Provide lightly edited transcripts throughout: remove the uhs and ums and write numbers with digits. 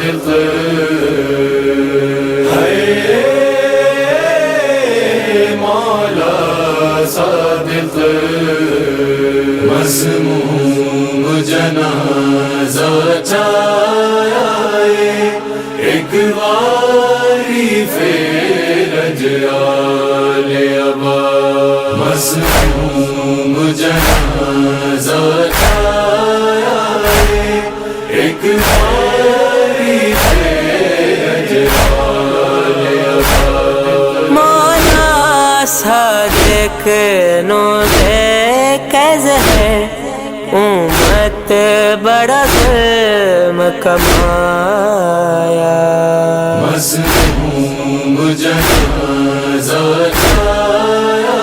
صادق ہے مولا صادق مسموم جنازہ چائے ایک واری فرج آل ابا مسموم جنازہ چائے ایک واری فرج آل ابا مولا صادق نو دے کیز ہے امت بڑا ظلم کمایا مسموم جنازہ چایا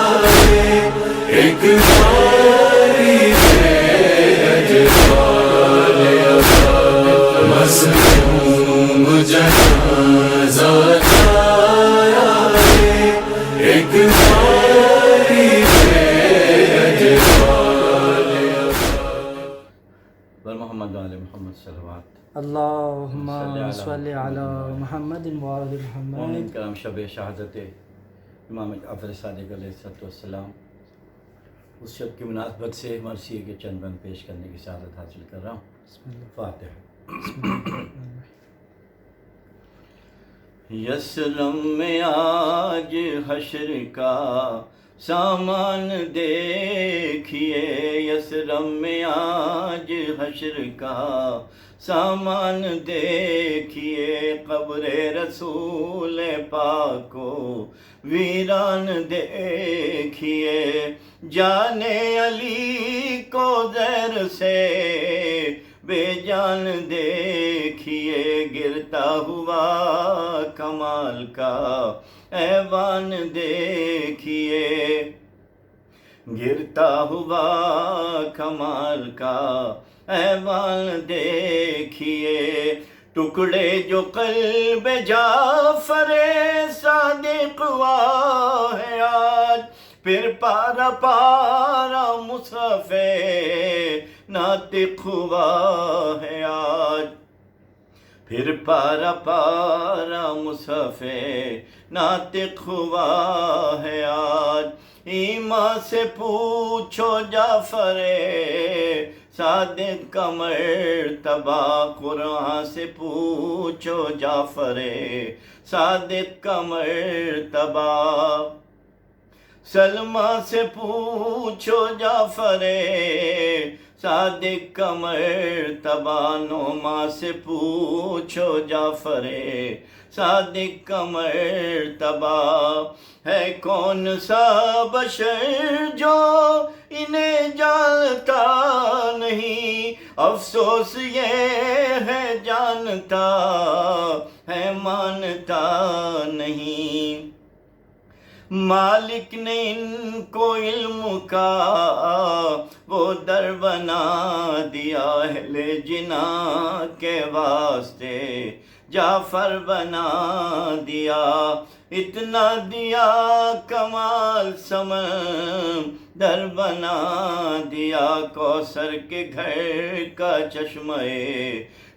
ایک باری فرج آل ابا مسموم جنازہ چایا ایک باری فرج آل ابا محمد وآل محمد صلوات اللہم صلی علی محمد وآل محمد. مومن کرام شب شہادت امام جعفر صادق علیہ السلام اس شب کی مناسبت سے مرثیے کے چند بند پیش کرنے کی سعادت حاصل کر رہا ہوں. فاتحہ. یسرم میں آج حشر کا سامان دیکھیے یسرم میں آج حشر کا سامان دیکھیے قبر رسول پاک کو ویران دیکھیے جانے علی کو زہر سے بے جان دیکھیے گرتا ہوا کمال کا ایوان دیکھیے گرتا ہوا کمال کا ایوان دیکھیے ٹکڑے جو قلب جعفر صادق ہوا ہے آج پھر پارا پارا مصحف ناطق ہوا ہے آج پھر پارا پارا مصحف ناطق ہوا ہے آج ایمان سے پوچھو جعفر صادق کا مرتبہ قرآن سے پوچھو جعفر صادق کا مرتبہ سلمہ سے پوچھو جعفر صادق کا مرتبہ نعمان سے پوچھو جعفر صادق کا مرتبہ ہے کون سا بشر جو انہیں جانتا نہیں افسوس یہ ہے جانتا ہے مانتا نہیں مالک نے ان کو علم کا وہ در بنا دیا اہل جنا کے واسطے جعفر بنا دیا اتنا دیا کمال سمن در بنا دیا کوثر کے گھر کا چشمہ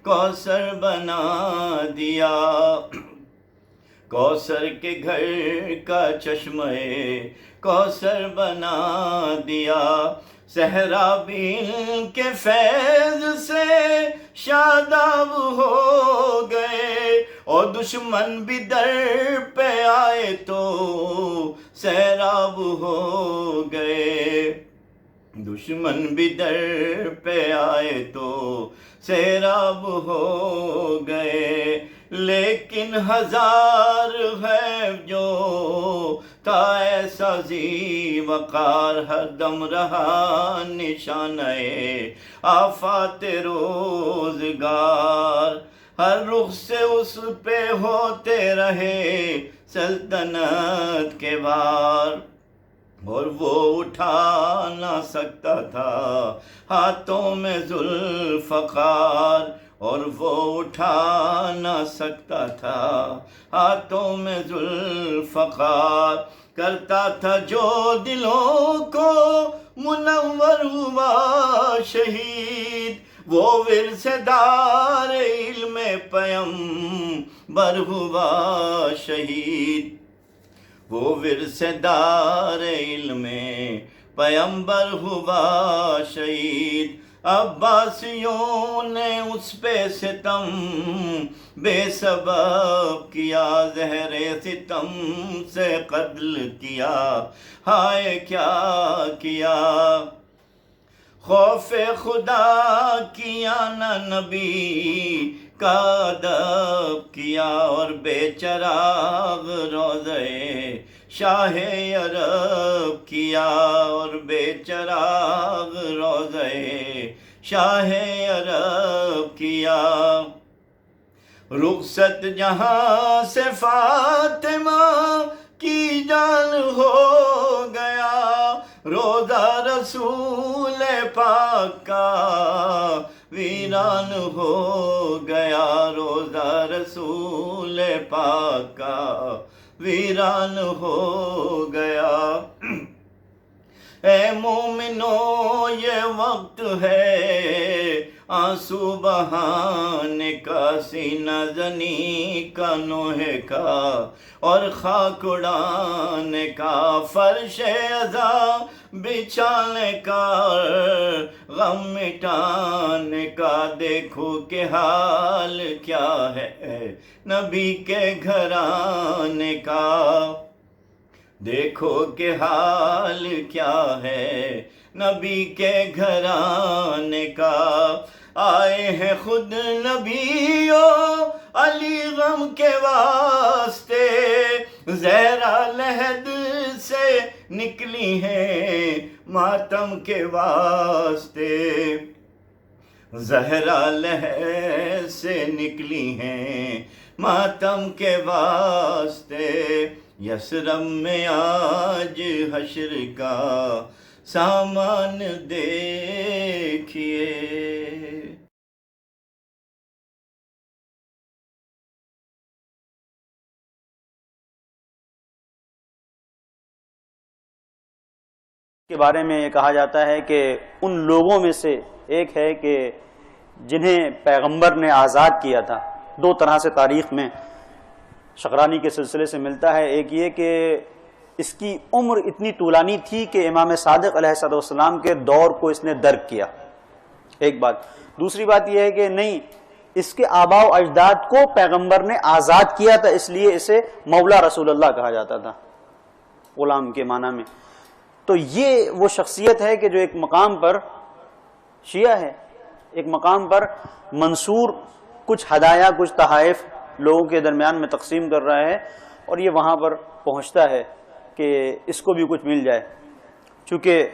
کوثر بنا دیا کوثر کے گھر کا چشمہ کوثر بنا دیا صحرا بھی ان کے فیض سے شاداب ہو گئے اور دشمن بھی در پہ آئے تو سیراب ہو گئے دشمن بھی در پہ آئے تو سیراب ہو گئے لیکن ہزار ہے جو تھا ایسا ذی وقار ہر دم رہا نشانہ آفات روزگار ہر رخ سے اس پہ ہوتے رہے سلطنت کے وار اور وہ اٹھا نہ سکتا تھا ہاتھوں میں ذوالفقار اور وہ اٹھا نہ سکتا تھا ہاتھوں میں ذوالفقار کرتا تھا جو دلوں کو منور ہوا شہید وہ ورثہ دار علم پیغمبر ہوا شہید، وہ ورثے دار علم پیغمبر ہوا شہید، عباسیوں نے اس پہ ستم بے سبب کیا، زہر ستم سے قتل کیا، ہائے کیا کیا، خوف خدا کیا نہ نبی کا ادب کیا، اور بے چراغ روضے شاہ عرب کیا، اور بے چراغ روضے شاہ عرب کیا، رخصت جہاں سے فاطمہ کی جان ہو گیا، روضہ رسول پاک کا ویران ہو گیا، روضہ رسول پاک کا ویران ہو گیا۔ اے مومنو یہ وقت ہے آنسو بہانے کا، سینہ زنی کا نوحے کا اور خاک اڑانے کا، فرش عزا بچھانے کا غم مٹانے کا، دیکھو کہ حال کیا ہے نبی کے گھرانے کا، دیکھو کہ حال کیا ہے نبی کے گھرانے کا، آئے ہیں خود نبیو علی غم کے واسطے، زہرا لحد سے نکلی ہیں ماتم کے واسطے، زہرا لہد سے نکلی ہیں ماتم کے واسطے، یثرب میں آج حشر کا سامان دیکھیے۔ کے بارے میں یہ کہا جاتا ہے کہ ان لوگوں میں سے ایک ہے کہ جنہیں پیغمبر نے آزاد کیا تھا۔ دو طرح سے تاریخ میں شقرانی کے سلسلے سے ملتا ہے، ایک یہ کہ اس کی عمر اتنی طولانی تھی کہ امام صادق علیہ السلام کے دور کو اس نے درک کیا، ایک بات۔ دوسری بات یہ ہے کہ نہیں، اس کے آباء و اجداد کو پیغمبر نے آزاد کیا تھا، اس لیے اسے مولا رسول اللہ کہا جاتا تھا، غلام کے معنی میں۔ تو یہ وہ شخصیت ہے کہ جو ایک مقام پر شیعہ ہے، ایک مقام پر منصور کچھ ہدایہ کچھ تحائف لوگوں کے درمیان میں تقسیم کر رہا ہے، اور یہ وہاں پر پہنچتا ہے کہ اس کو بھی کچھ مل جائے، چونکہ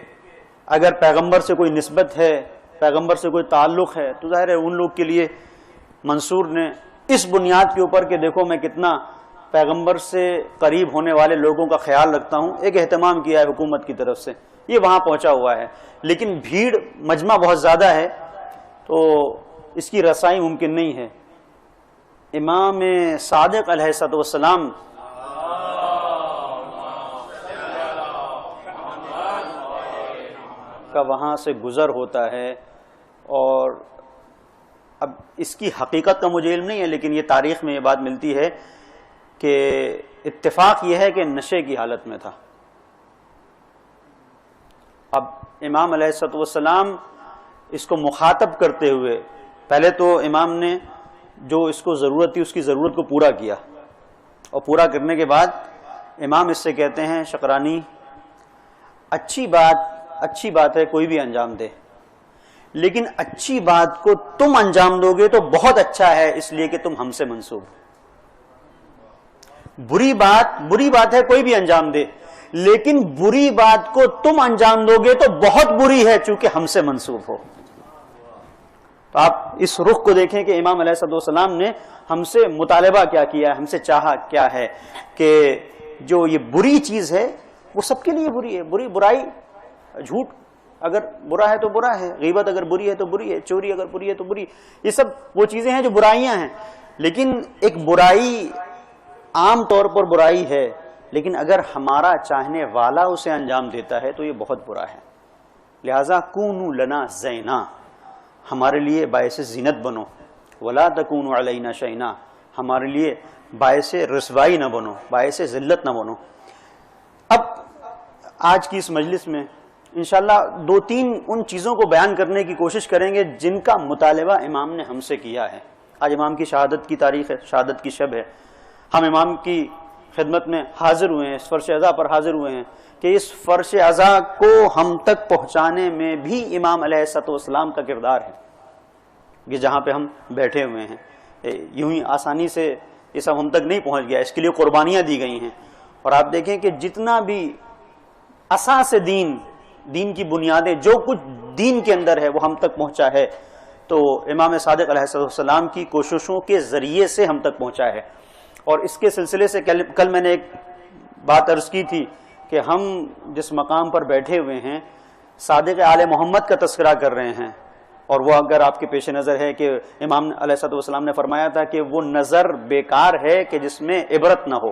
اگر پیغمبر سے کوئی نسبت ہے، پیغمبر سے کوئی تعلق ہے، تو ظاہر ہے ان لوگ کے لیے منصور نے اس بنیاد کے اوپر کہ دیکھو میں کتنا پیغمبر سے قریب ہونے والے لوگوں کا خیال رکھتا ہوں، ایک اہتمام کیا ہے حکومت کی طرف سے، یہ وہاں پہنچا ہوا ہے۔ لیکن بھیڑ مجمع بہت زیادہ ہے تو اس کی رسائی ممکن نہیں ہے۔ امام صادق علیہ السلام کا وہاں سے گزر ہوتا ہے، اور اب اس کی حقیقت کا مجھے علم نہیں ہے، لیکن یہ تاریخ میں یہ بات ملتی ہے کہ اتفاق یہ ہے کہ نشے کی حالت میں تھا۔ اب امام علیہ السلام اس کو مخاطب کرتے ہوئے، پہلے تو امام نے جو اس کو ضرورت تھی اس کی ضرورت کو پورا کیا، اور پورا کرنے کے بعد امام اس سے کہتے ہیں شقرانی اچھی بات ہے کوئی بھی انجام دے، لیکن اچھی بات کو تم انجام دو گے تو بہت اچھا ہے، اس لیے کہ تم ہم سے منسوب ہو۔ بری بات ہے کوئی بھی انجام دے، لیکن بری بات کو تم انجام دو گے تو بہت بری ہے چونکہ ہم سے منسوب ہو۔ تو آپ اس رخ کو دیکھیں کہ امام علیہ السلام نے ہم سے مطالبہ کیا کیا ہے، ہم سے چاہا کیا ہے کہ جو یہ بری چیز ہے وہ سب کے لیے بری ہے، برائی، جھوٹ اگر برا ہے تو برا ہے، غیبت اگر بری ہے تو بری ہے، چوری اگر بری ہے تو بری، یہ سب وہ چیزیں ہیں جو برائیاں ہیں۔ لیکن ایک برائی عام طور پر برائی ہے، لیکن اگر ہمارا چاہنے والا اسے انجام دیتا ہے تو یہ بہت برا ہے۔ لہذا کونوا لنا زینا، ہمارے لیے باعث زینت بنو، ولا تکونوا علینا شہینا، ہمارے لیے باعث رسوائی نہ بنو، باعث ذلت نہ بنو۔ اب آج کی اس مجلس میں انشاءاللہ دو تین ان چیزوں کو بیان کرنے کی کوشش کریں گے جن کا مطالبہ امام نے ہم سے کیا ہے۔ آج امام کی شہادت کی تاریخ ہے، شہادت کی شب ہے، ہم امام کی خدمت میں حاضر ہوئے ہیں، اس فرش عزا پر حاضر ہوئے ہیں کہ اس فرش عزا کو ہم تک پہنچانے میں بھی امام علیہ السلام کا کردار ہے، کہ جہاں پہ ہم بیٹھے ہوئے ہیں یوں ہی آسانی سے یہ سب ہم تک نہیں پہنچ گیا، اس کے لیے قربانیاں دی گئی ہیں۔ اور آپ دیکھیں کہ جتنا بھی اساس دین کی بنیادیں، جو کچھ دین کے اندر ہے وہ ہم تک پہنچا ہے تو امام صادق علیہ السلام کی کوششوں کے ذریعے سے ہم تک پہنچا ہے۔ اور اس کے سلسلے سے کل میں نے ایک بات عرض کی تھی کہ ہم جس مقام پر بیٹھے ہوئے ہیں صادق آل محمد کا تذکرہ کر رہے ہیں، اور وہ اگر آپ کے پیش نظر ہے کہ امام علیہ السلام نے فرمایا تھا کہ وہ نظر بیکار ہے کہ جس میں عبرت نہ ہو،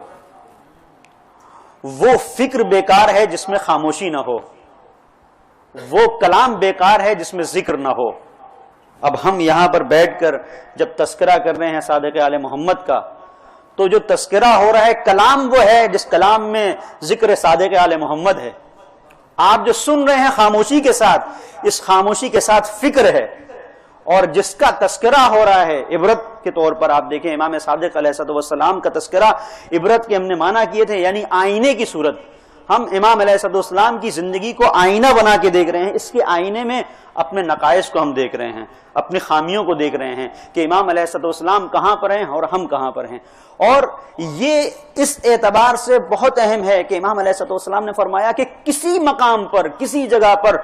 وہ فکر بیکار ہے جس میں خاموشی نہ ہو، وہ کلام بیکار ہے جس میں ذکر نہ ہو۔ اب ہم یہاں پر بیٹھ کر جب تذکرہ کر رہے ہیں صادق آل محمد کا، تو جو تذکرہ ہو رہا ہے کلام وہ ہے جس کلام میں ذکر صادق آل محمد ہے۔ آپ جو سن رہے ہیں خاموشی کے ساتھ، اس خاموشی کے ساتھ فکر ہے، اور جس کا تذکرہ ہو رہا ہے عبرت کے طور پر آپ دیکھیں امام صادق علیہ السلام کا تذکرہ عبرت کے ہم نے معنی کیے تھے، یعنی آئینے کی صورت۔ ہم امام علیہ السلام کی زندگی کو آئینہ بنا کے دیکھ رہے ہیں، اس کے آئینے میں اپنے نقائص کو ہم دیکھ رہے ہیں، اپنی خامیوں کو دیکھ رہے ہیں کہ امام علیہ السلام کہاں پر ہیں اور ہم کہاں پر ہیں۔ اور یہ اس اعتبار سے بہت اہم ہے کہ امام علیہ السلام نے فرمایا کہ کسی مقام پر، کسی جگہ پر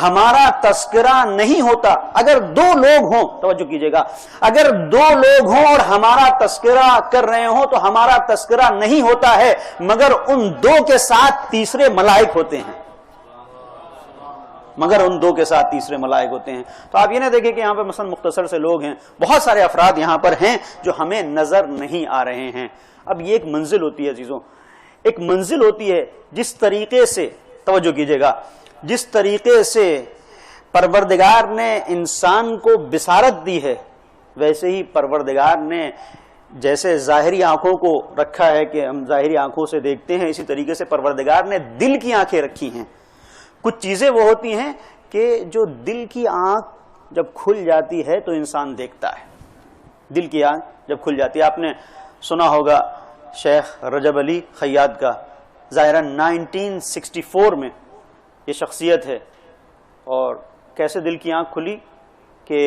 ہمارا تذکرہ نہیں ہوتا، اگر دو لوگ ہوں، توجہ کیجئے گا، اگر دو لوگ ہوں اور ہمارا تذکرہ کر رہے ہوں تو ہمارا تذکرہ نہیں ہوتا ہے مگر ان دو کے ساتھ تیسرے ملائک ہوتے ہیں، مگر ان دو کے ساتھ تیسرے ملائک ہوتے ہیں۔ تو آپ یہ نہ دیکھیں کہ یہاں پہ مثلا مختصر سے لوگ ہیں، بہت سارے افراد یہاں پر ہیں جو ہمیں نظر نہیں آ رہے ہیں۔ اب یہ ایک منزل ہوتی ہے عزیزوں، ایک منزل ہوتی ہے جس طریقے سے، توجہ کیجئے گا، جس طریقے سے پروردگار نے انسان کو بصارت دی ہے، ویسے ہی پروردگار نے جیسے ظاہری آنکھوں کو رکھا ہے کہ ہم ظاہری آنکھوں سے دیکھتے ہیں، اسی طریقے سے پروردگار نے دل کی آنکھیں رکھی ہیں۔ کچھ چیزیں وہ ہوتی ہیں کہ جو دل کی آنکھ جب کھل جاتی ہے تو انسان دیکھتا ہے، دل کی آنکھ جب کھل جاتی ہے۔ آپ نے سنا ہوگا شیخ رجب علی خیاط کا، ظاہراً 1964 میں یہ شخصیت ہے، اور کیسے دل کی آنکھ کھلی کہ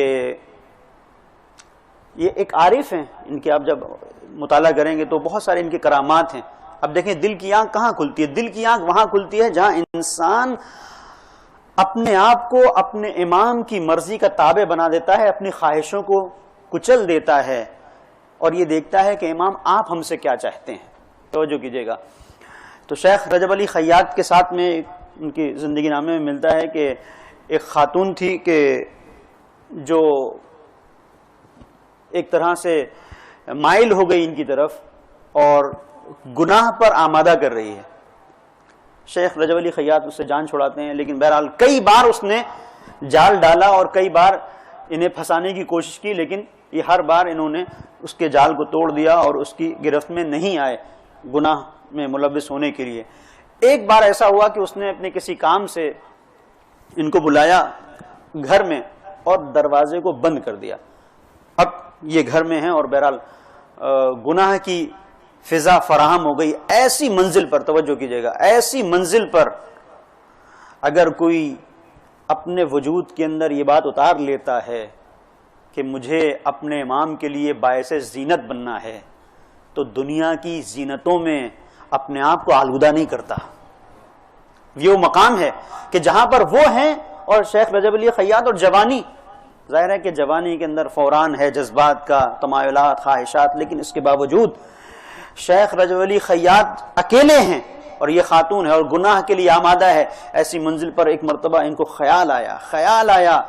یہ ایک عارف ہیں، ان کے آپ جب مطالعہ کریں گے تو بہت سارے ان کے کرامات ہیں۔ اب دیکھیں دل کی آنکھ کہاں کھلتی ہے؟ دل کی آنکھ وہاں کھلتی ہے جہاں انسان اپنے آپ کو اپنے امام کی مرضی کا تابع بنا دیتا ہے، اپنی خواہشوں کو کچل دیتا ہے اور یہ دیکھتا ہے کہ امام آپ ہم سے کیا چاہتے ہیں۔ توجہ کیجئے گا، تو شیخ رجب علی خیاط کے ساتھ میں ان کی زندگی نامے میں ملتا ہے کہ ایک خاتون تھی کہ جو ایک طرح سے مائل ہو گئی ان کی طرف اور گناہ پر آمادہ کر رہی ہے۔ شیخ رجب علی خیاط اس سے جان چھڑاتے ہیں، لیکن بہرحال کئی بار اس نے جال ڈالا اور کئی بار انہیں پھنسانے کی کوشش کی، لیکن یہ ہر بار انہوں نے اس کے جال کو توڑ دیا اور اس کی گرفت میں نہیں آئے گناہ میں ملوث ہونے کے لیے۔ ایک بار ایسا ہوا کہ اس نے اپنے کسی کام سے ان کو بلایا گھر میں اور دروازے کو بند کر دیا۔ اب یہ گھر میں ہیں اور بہرحال گناہ کی فضا فراہم ہو گئی۔ ایسی منزل پر، توجہ کیجئے گا، ایسی منزل پر اگر کوئی اپنے وجود کے اندر یہ بات اتار لیتا ہے کہ مجھے اپنے امام کے لیے باعث زینت بننا ہے تو دنیا کی زینتوں میں اپنے آپ کو آلودہ نہیں کرتا۔ یہ وہ مقام ہے کہ جہاں پر وہ ہیں، اور شیخ رجب علی خیاط اور جوانی، ظاہر ہے کہ جوانی کے اندر فوران ہے جذبات کا، تمایلات، خواہشات، لیکن اس کے باوجود شیخ رجب علی خیاط اکیلے ہیں اور یہ خاتون ہے اور گناہ کے لیے آمادہ ہے۔ ایسی منزل پر ایک مرتبہ ان کو خیال آیا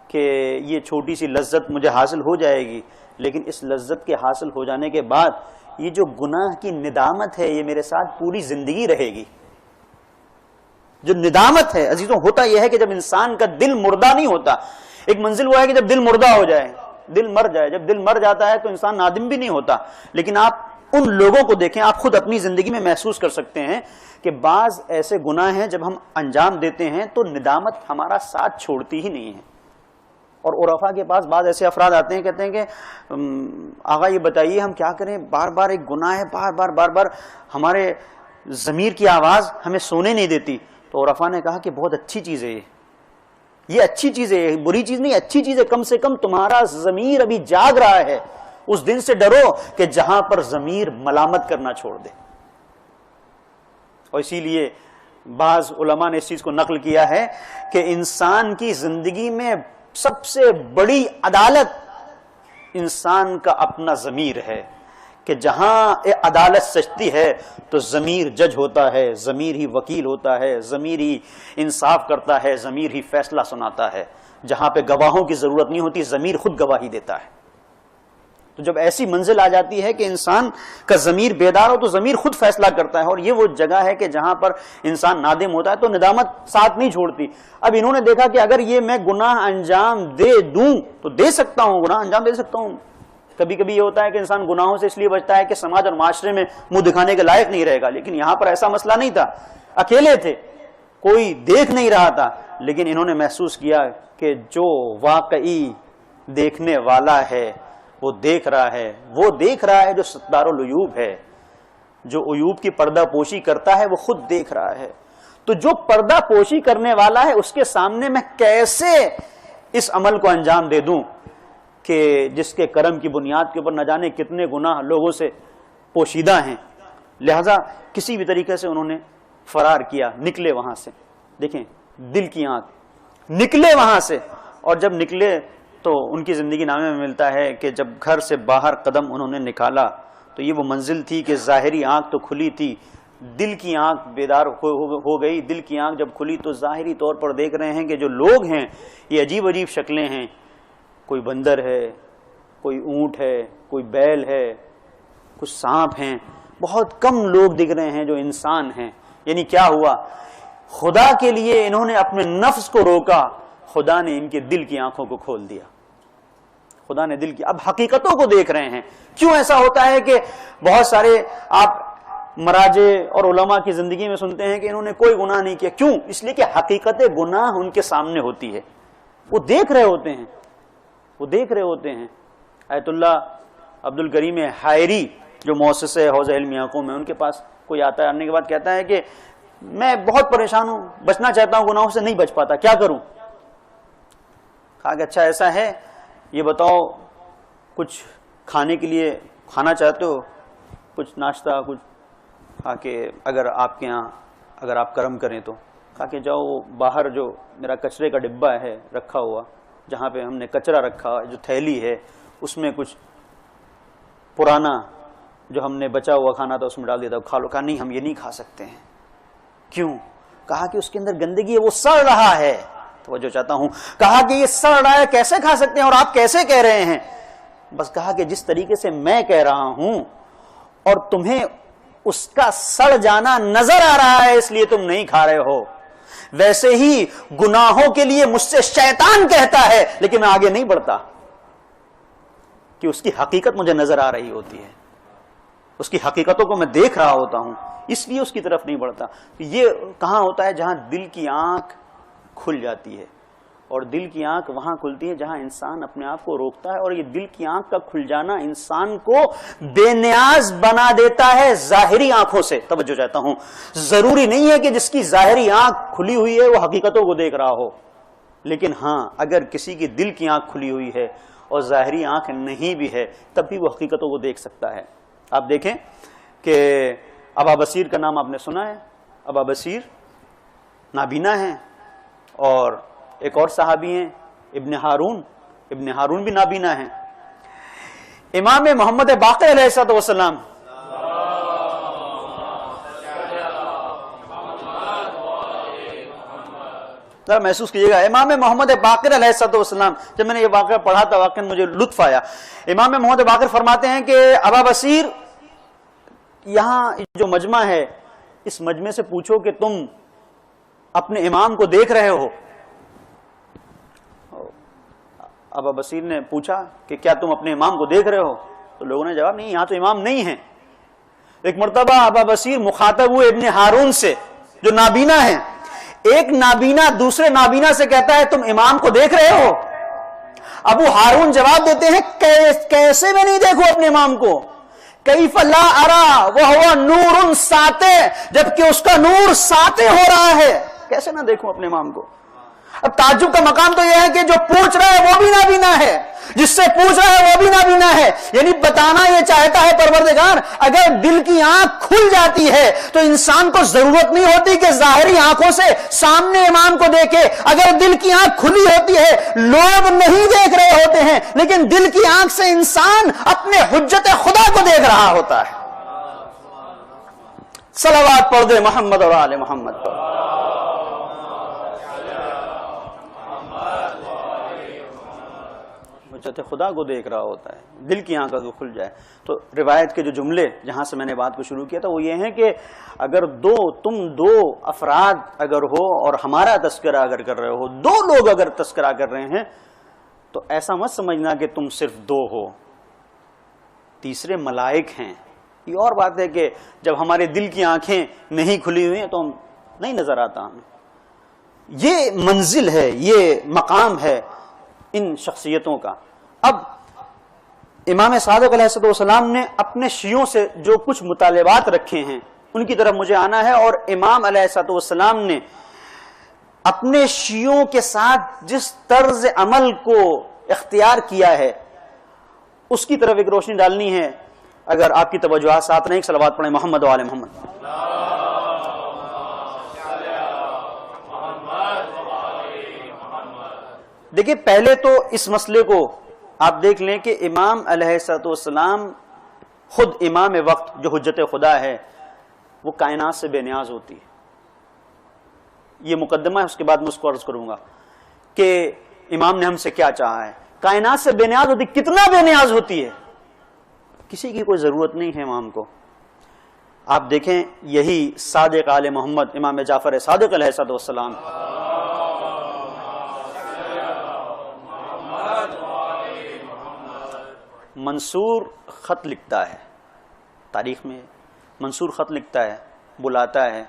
کہ یہ چھوٹی سی لذت مجھے حاصل ہو جائے گی، لیکن اس لذت کے حاصل ہو جانے کے بعد یہ جو گناہ کی ندامت ہے یہ میرے ساتھ پوری زندگی رہے گی۔ جو ندامت ہے عزیزوں، ہوتا یہ ہے کہ جب انسان کا دل مردہ نہیں ہوتا، ایک منزل وہ ہے کہ جب دل مردہ ہو جائے، دل مر جائے. جب دل مر جاتا ہے تو انسان نادم بھی نہیں ہوتا. لیکن آپ ان لوگوں کو دیکھیں, آپ خود اپنی زندگی میں محسوس کر سکتے ہیں کہ بعض ایسے گناہ ہیں جب ہم انجام دیتے ہیں تو ندامت ہمارا ساتھ چھوڑتی ہی نہیں ہے. اور عرفا کے پاس بعض ایسے افراد آتے ہیں, کہتے ہیں کہ آقا یہ بتائیے ہم کیا کریں, بار بار ایک گناہ ہے, بار بار ہمارے ضمیر کی آواز ہمیں سونے نہیں دیتی. تو عرفا نے کہا کہ بہت اچھی چیز ہے یہ اچھی چیز ہے, بری چیز نہیں, اچھی چیز ہے. کم سے کم تمہارا ضمیر ابھی جاگ رہا ہے. اس دن سے ڈرو کہ جہاں پر ضمیر ملامت کرنا چھوڑ دے. اور اسی لیے بعض علماء نے اس چیز کو نقل کیا ہے کہ انسان کی زندگی میں سب سے بڑی عدالت انسان کا اپنا ضمیر ہے, کہ جہاں عدالت سچتی ہے تو ضمیر جج ہوتا ہے, ضمیر ہی وکیل ہوتا ہے, ضمیر ہی انصاف کرتا ہے, ضمیر ہی فیصلہ سناتا ہے. جہاں پہ گواہوں کی ضرورت نہیں ہوتی, ضمیر خود گواہی دیتا ہے. تو جب ایسی منزل آ جاتی ہے کہ انسان کا ضمیر بیدار ہو تو ضمیر خود فیصلہ کرتا ہے. اور یہ وہ جگہ ہے کہ جہاں پر انسان نادم ہوتا ہے تو ندامت ساتھ نہیں چھوڑتی. اب انہوں نے دیکھا کہ اگر یہ میں گناہ انجام دے دوں تو دے سکتا ہوں, گناہ انجام دے سکتا ہوں. کبھی کبھی یہ ہوتا ہے کہ انسان گناہوں سے اس لیے بچتا ہے کہ سماج اور معاشرے میں منہ دکھانے کے لائق نہیں رہے گا. لیکن یہاں پر ایسا مسئلہ نہیں تھا, اکیلے تھے, کوئی دیکھ نہیں رہا تھا, لیکن انہوں نے محسوس کیا کہ جو واقعی دیکھنے والا ہے وہ دیکھ رہا ہے, وہ دیکھ رہا ہے جو ستار العیوب ہے, جو عیوب کی پردہ پوشی کرتا ہے وہ خود دیکھ رہا ہے. تو جو پردہ پوشی کرنے والا ہے اس کے سامنے میں کیسے اس عمل کو انجام دے دوں کہ جس کے کرم کی بنیاد کے اوپر نہ جانے کتنے گناہ لوگوں سے پوشیدہ ہیں. لہذا کسی بھی طریقے سے انہوں نے فرار کیا, نکلے وہاں سے. دیکھیں دل کی آنکھ, نکلے وہاں سے. اور جب نکلے تو ان کی زندگی نامے میں ملتا ہے کہ جب گھر سے باہر قدم انہوں نے نکالا تو یہ وہ منزل تھی کہ ظاہری آنکھ تو کھلی تھی, دل کی آنکھ بیدار ہو گئی. دل کی آنکھ جب کھلی تو ظاہری طور پر دیکھ رہے ہیں کہ جو لوگ ہیں یہ عجیب عجیب شکلیں ہیں. کوئی بندر ہے, کوئی اونٹ ہے, کوئی بیل ہے, کچھ سانپ ہیں. بہت کم لوگ دکھ رہے ہیں جو انسان ہیں. یعنی کیا ہوا, خدا کے لیے انہوں نے اپنے نفس کو روکا, خدا نے ان کے دل کی آنکھوں کو کھول دیا. خدا نے دل کی, اب حقیقتوں کو دیکھ رہے ہیں. کیوں ایسا ہوتا ہے کہ بہت سارے آپ مراجع اور علماء کی زندگی میں سنتے ہیں کہ انہوں نے کوئی گناہ نہیں کیا؟ کیوں؟ اس لیے کہ حقیقت گناہ ان کے سامنے ہوتی ہے, وہ دیکھ رہے ہوتے ہیں, وہ دیکھ رہے ہوتے ہیں. آیت اللہ عبد الکریم حائری جو مؤسسے حوزہ علمی یعقوب میں, ان کے پاس کوئی آتا ہے, آنے کے بعد کہتا ہے کہ میں بہت پریشان ہوں, بچنا چاہتا ہوں گناہوں سے, نہیں بچ پاتا, کیا کروں؟ کہا کہ اچھا ایسا ہے, یہ بتاؤ کچھ کھانے کے لیے کھانا چاہتے ہو, کچھ ناشتہ, کچھ؟ کہا کہ اگر آپ کے یہاں اگر آپ کرم کریں تو. کہا کہ جاؤ باہر جو میرا کچرے کا ڈبہ ہے رکھا ہوا, جہاں پہ ہم نے کچرا رکھا, جو تھیلی ہے اس میں کچھ پرانا جو ہم نے بچا ہوا کھانا تھا اس میں ڈال دیتا ہوں, کھا لو. کہا نہیں ہم یہ نہیں کھا سکتے ہیں. کیوں؟ کہا کہ اس کے اندر گندگی ہے, وہ سڑ رہا ہے. توجہ چاہتا ہوں. کہا کہ یہ سڑ رہا ہے, کیسے کھا سکتے ہیں اور آپ کیسے کہہ رہے ہیں؟ بس کہا کہ جس طریقے سے میں کہہ رہا ہوں اور تمہیں اس کا سڑ جانا نظر آ رہا ہے اس لیے تم نہیں کھا رہے ہو, ویسے ہی گناہوں کے لیے مجھ سے شیطان کہتا ہے لیکن میں آگے نہیں بڑھتا کہ اس کی حقیقت مجھے نظر آ رہی ہوتی ہے, اس کی حقیقتوں کو میں دیکھ رہا ہوتا ہوں, اس لیے اس کی طرف نہیں بڑھتا. یہ کہاں ہوتا ہے؟ جہاں دل کی آنکھ کھل جاتی ہے. اور دل کی آنکھ وہاں کھلتی ہے جہاں انسان اپنے آپ کو روکتا ہے. اور یہ دل کی آنکھ کا کھل جانا انسان کو بے نیاز بنا دیتا ہے ظاہری آنکھوں سے. توجہ چاہتا ہوں, ضروری نہیں ہے کہ جس کی ظاہری آنکھ کھلی ہوئی ہے وہ حقیقتوں کو دیکھ رہا ہو, لیکن ہاں اگر کسی کی دل کی آنکھ کھلی ہوئی ہے اور ظاہری آنکھ نہیں بھی ہے تب بھی وہ حقیقتوں کو دیکھ سکتا ہے. آپ دیکھیں کہ ابا بصیر کا نام آپ نے سنا ہے. ابا بصیر نابینا ہیں, اور ایک اور صحابی ہیں ابن ہارون, ابن ہارون بھی نابینا ہیں. امام محمد باقر علیہ السلام ذرا محسوس کیجیے گا, امام محمد باقر علیہ السلام, جب میں نے یہ واقعہ پڑھا تھا واقعا مجھے لطف آیا. امام محمد باقر فرماتے ہیں کہ ابا بصیر یہاں جو مجمع ہے اس مجمع سے پوچھو کہ تم اپنے امام کو دیکھ رہے ہو؟ ابا بصیر نے پوچھا کہ کیا تم اپنے امام کو دیکھ رہے ہو؟ تو لوگوں نے جواب نہیں، یہاں تو امام نہیں ہے۔ ایک مرتبہ ابا بصیر مخاطب ہوئے ابن ہارون سے جو نابینا ہیں، ایک نابینا دوسرے نابینا سے کہتا ہے تم امام کو دیکھ رہے ہو؟ ابو ہارون جواب دیتے ہیں کیسے میں نہیں دیکھوں اپنے امام کو؟ کیف لا ارا وہو نور ساطع، جبکہ اس کا نور ساطع ہو رہا ہے، کیسے نہ دیکھوں اپنے امام کو؟ اب تعجب کا مقام تو یہ ہے کہ جو پوچھ رہا ہے وہ بھی نابینا ہے، جس سے پوچھ رہا ہے وہ بھی نابینا ہے۔ یعنی بتانا یہ چاہتا ہے پروردگار اگر دل کی آنکھ کھل جاتی ہے تو انسان کو ضرورت نہیں ہوتی کہ ظاہری آنکھوں سے سامنے امام کو دیکھے۔ اگر دل کی آنکھ کھلی ہوتی ہے، لوگ نہیں دیکھ رہے ہوتے ہیں لیکن دل کی آنکھ سے انسان اپنے حجت خدا کو دیکھ رہا ہوتا ہے۔ صلوات پڑھ دے محمد اور آل محمد پر۔ حجت خدا کو دیکھ رہا ہوتا ہے، دل کی آنکھ کو کھل جائے۔ تو روایت کے جو جملے جہاں سے میں نے بات کو شروع کیا تھا وہ یہ ہیں کہ اگر تم دو افراد اگر ہو اور ہمارا تذکرہ اگر کر رہے ہو، دو لوگ اگر تذکرہ کر رہے ہیں تو ایسا مت سمجھنا کہ تم صرف دو ہو، تیسرے ملائک ہیں۔ یہ اور بات ہے کہ جب ہمارے دل کی آنکھیں نہیں کھلی ہوئی ہیں تو ہم نہیں نظر آتا ہمیں۔ یہ منزل ہے، یہ مقام ہے ان شخصیتوں کا۔ اب امام صادق علیہ السلام نے اپنے شیعوں سے جو کچھ مطالبات رکھے ہیں ان کی طرف مجھے آنا ہے، اور امام علیہ السلام نے اپنے شیعوں کے ساتھ جس طرز عمل کو اختیار کیا ہے اس کی طرف ایک روشنی ڈالنی ہے۔ اگر آپ کی توجہ ساتھ نہیں، صلوات پڑھیں محمد و آل محمد۔ دیکھیں پہلے تو اس مسئلے کو آپ دیکھ لیں کہ امام علیہ السلام خود امام وقت جو حجت خدا ہے وہ کائنات سے بے نیاز ہوتی ہے۔ یہ مقدمہ ہے، اس کے بعد میں اس کو عرض کروں گا کہ امام نے ہم سے کیا چاہا ہے۔ کائنات سے بے نیاز ہوتی، کتنا بے نیاز ہوتی ہے، کسی کی کوئی ضرورت نہیں ہے امام کو۔ آپ دیکھیں یہی صادق آل محمد امام جعفر صادق علیہ السلام منصور خط لکھتا ہے، تاریخ میں منصور خط لکھتا ہے، بلاتا ہے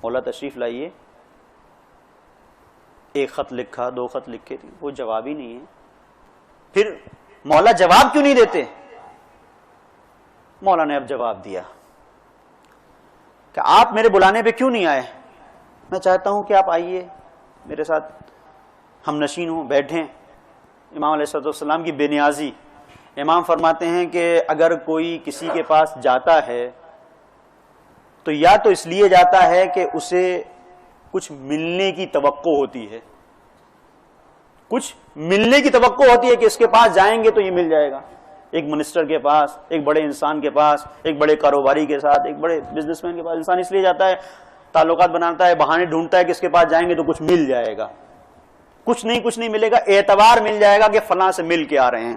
مولا تشریف لائیے، ایک خط لکھا، دو خط لکھے تھے، وہ جواب ہی نہیں ہے۔ پھر مولا جواب کیوں نہیں دیتے؟ مولا نے اب جواب دیا کہ آپ میرے بلانے پہ کیوں نہیں آئے؟ میں چاہتا ہوں کہ آپ آئیے میرے ساتھ ہم نشین ہوں، بیٹھیں۔ امام علیہ السلام کی بے نیازی، امام فرماتے ہیں کہ اگر کوئی کسی کے پاس جاتا ہے تو یا تو اس لیے جاتا ہے کہ اسے کچھ ملنے کی توقع ہوتی ہے، کچھ ملنے کی توقع ہوتی ہے کہ اس کے پاس جائیں گے تو یہ مل جائے گا۔ ایک منسٹر کے پاس، ایک بڑے انسان کے پاس، ایک بڑے کاروباری کے ساتھ، ایک بڑے بزنس مین کے پاس انسان اس لیے جاتا ہے، تعلقات بناتا ہے، بہانے ڈھونڈتا ہے کہ اس کے پاس جائیں گے تو کچھ مل جائے گا۔ کچھ نہیں ملے گا، اعتبار مل جائے گا کہ فلاں سے مل کے آ رہے ہیں۔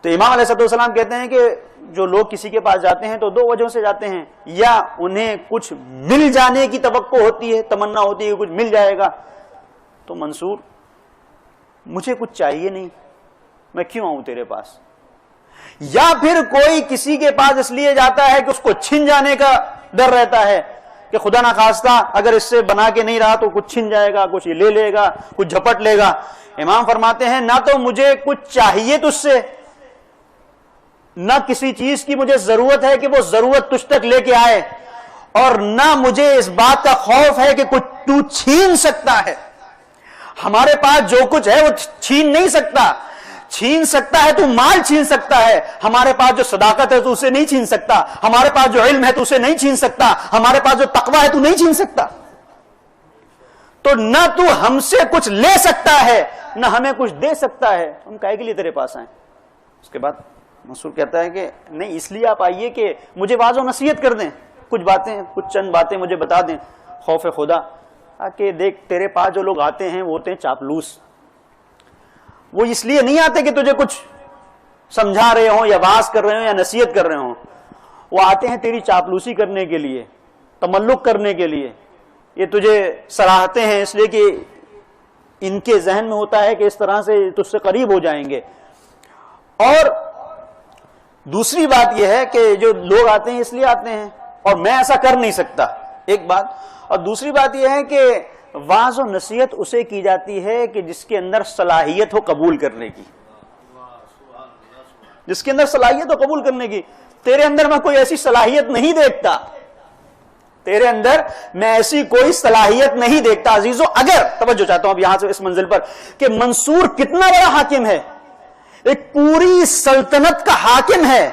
تو امام علیہ السلام کہتے ہیں کہ جو لوگ کسی کے پاس جاتے ہیں تو دو وجہوں سے جاتے ہیں، یا انہیں کچھ مل جانے کی توقع ہوتی ہے، تمنا ہوتی ہے کہ کچھ مل جائے گا، تو منصور مجھے کچھ چاہیے نہیں، میں کیوں آؤں تیرے پاس۔ یا پھر کوئی کسی کے پاس اس لیے جاتا ہے کہ اس کو چھن جانے کا ڈر رہتا ہے کہ خدا نخواستہ اگر اس سے بنا کے نہیں رہا تو کچھ چھن جائے گا، کچھ یہ لے لے گا، کچھ جھپٹ لے گا۔ امام فرماتے ہیں نہ تو مجھے کچھ چاہیے تجھ سے، نہ کسی چیز کی مجھے ضرورت ہے کہ وہ ضرورت تجھ تک لے کے آئے، اور نہ مجھے اس بات کا خوف ہے کہ کچھ تو چھین سکتا ہے۔ ہمارے پاس جو کچھ ہے وہ چھین نہیں سکتا، چھین سکتا ہے تو مال چھین سکتا ہے، ہمارے پاس جو صداقت ہے تو اسے نہیں چھین سکتا، ہمارے پاس جو علم ہے تو اسے نہیں چھین سکتا، ہمارے پاس جو تقویٰ ہے تو نہیں چھین سکتا۔ تو نہ تو ہم سے کچھ لے سکتا ہے نہ ہمیں کچھ دے سکتا ہے، ہم کاہے کے لیے تیرے پاس آئیں؟ اس کے بعد منصور کہتا ہے کہ نہیں، اس لیے آپ آئیے کہ مجھے واعظ و نصیحت کر دیں، کچھ باتیں، کچھ چند باتیں مجھے بتا دیں خوف خدا، کہ دیکھ تیرے پاس جو لوگ آتے ہیں وہ ہوتے ہیں چاپلوس، وہ اس لیے نہیں آتے کہ تجھے کچھ سمجھا رہے ہوں یا واعظ کر رہے ہوں یا نصیحت کر رہے ہوں، وہ آتے ہیں تیری چاپلوسی کرنے کے لیے، تملق کرنے کے لیے، یہ تجھے سراہتے ہیں اس لیے کہ ان کے ذہن میں ہوتا ہے کہ اس طرح سے تجھ سے قریب ہو جائیں گے. اور دوسری بات یہ ہے کہ جو لوگ آتے ہیں اس لیے آتے ہیں اور میں ایسا کر نہیں سکتا، ایک بات. اور دوسری بات یہ ہے کہ واعظ و نصیحت اسے کی جاتی ہے کہ جس کے اندر صلاحیت ہو قبول کرنے کی، جس کے اندر صلاحیت ہو قبول کرنے کی. تیرے اندر میں کوئی ایسی صلاحیت نہیں دیکھتا، تیرے اندر میں ایسی کوئی صلاحیت نہیں دیکھتا. عزیزو، اگر توجہ چاہتا ہوں اب یہاں سے اس منزل پر کہ منصور کتنا بڑا حاکم ہے، ایک پوری سلطنت کا حاکم ہے،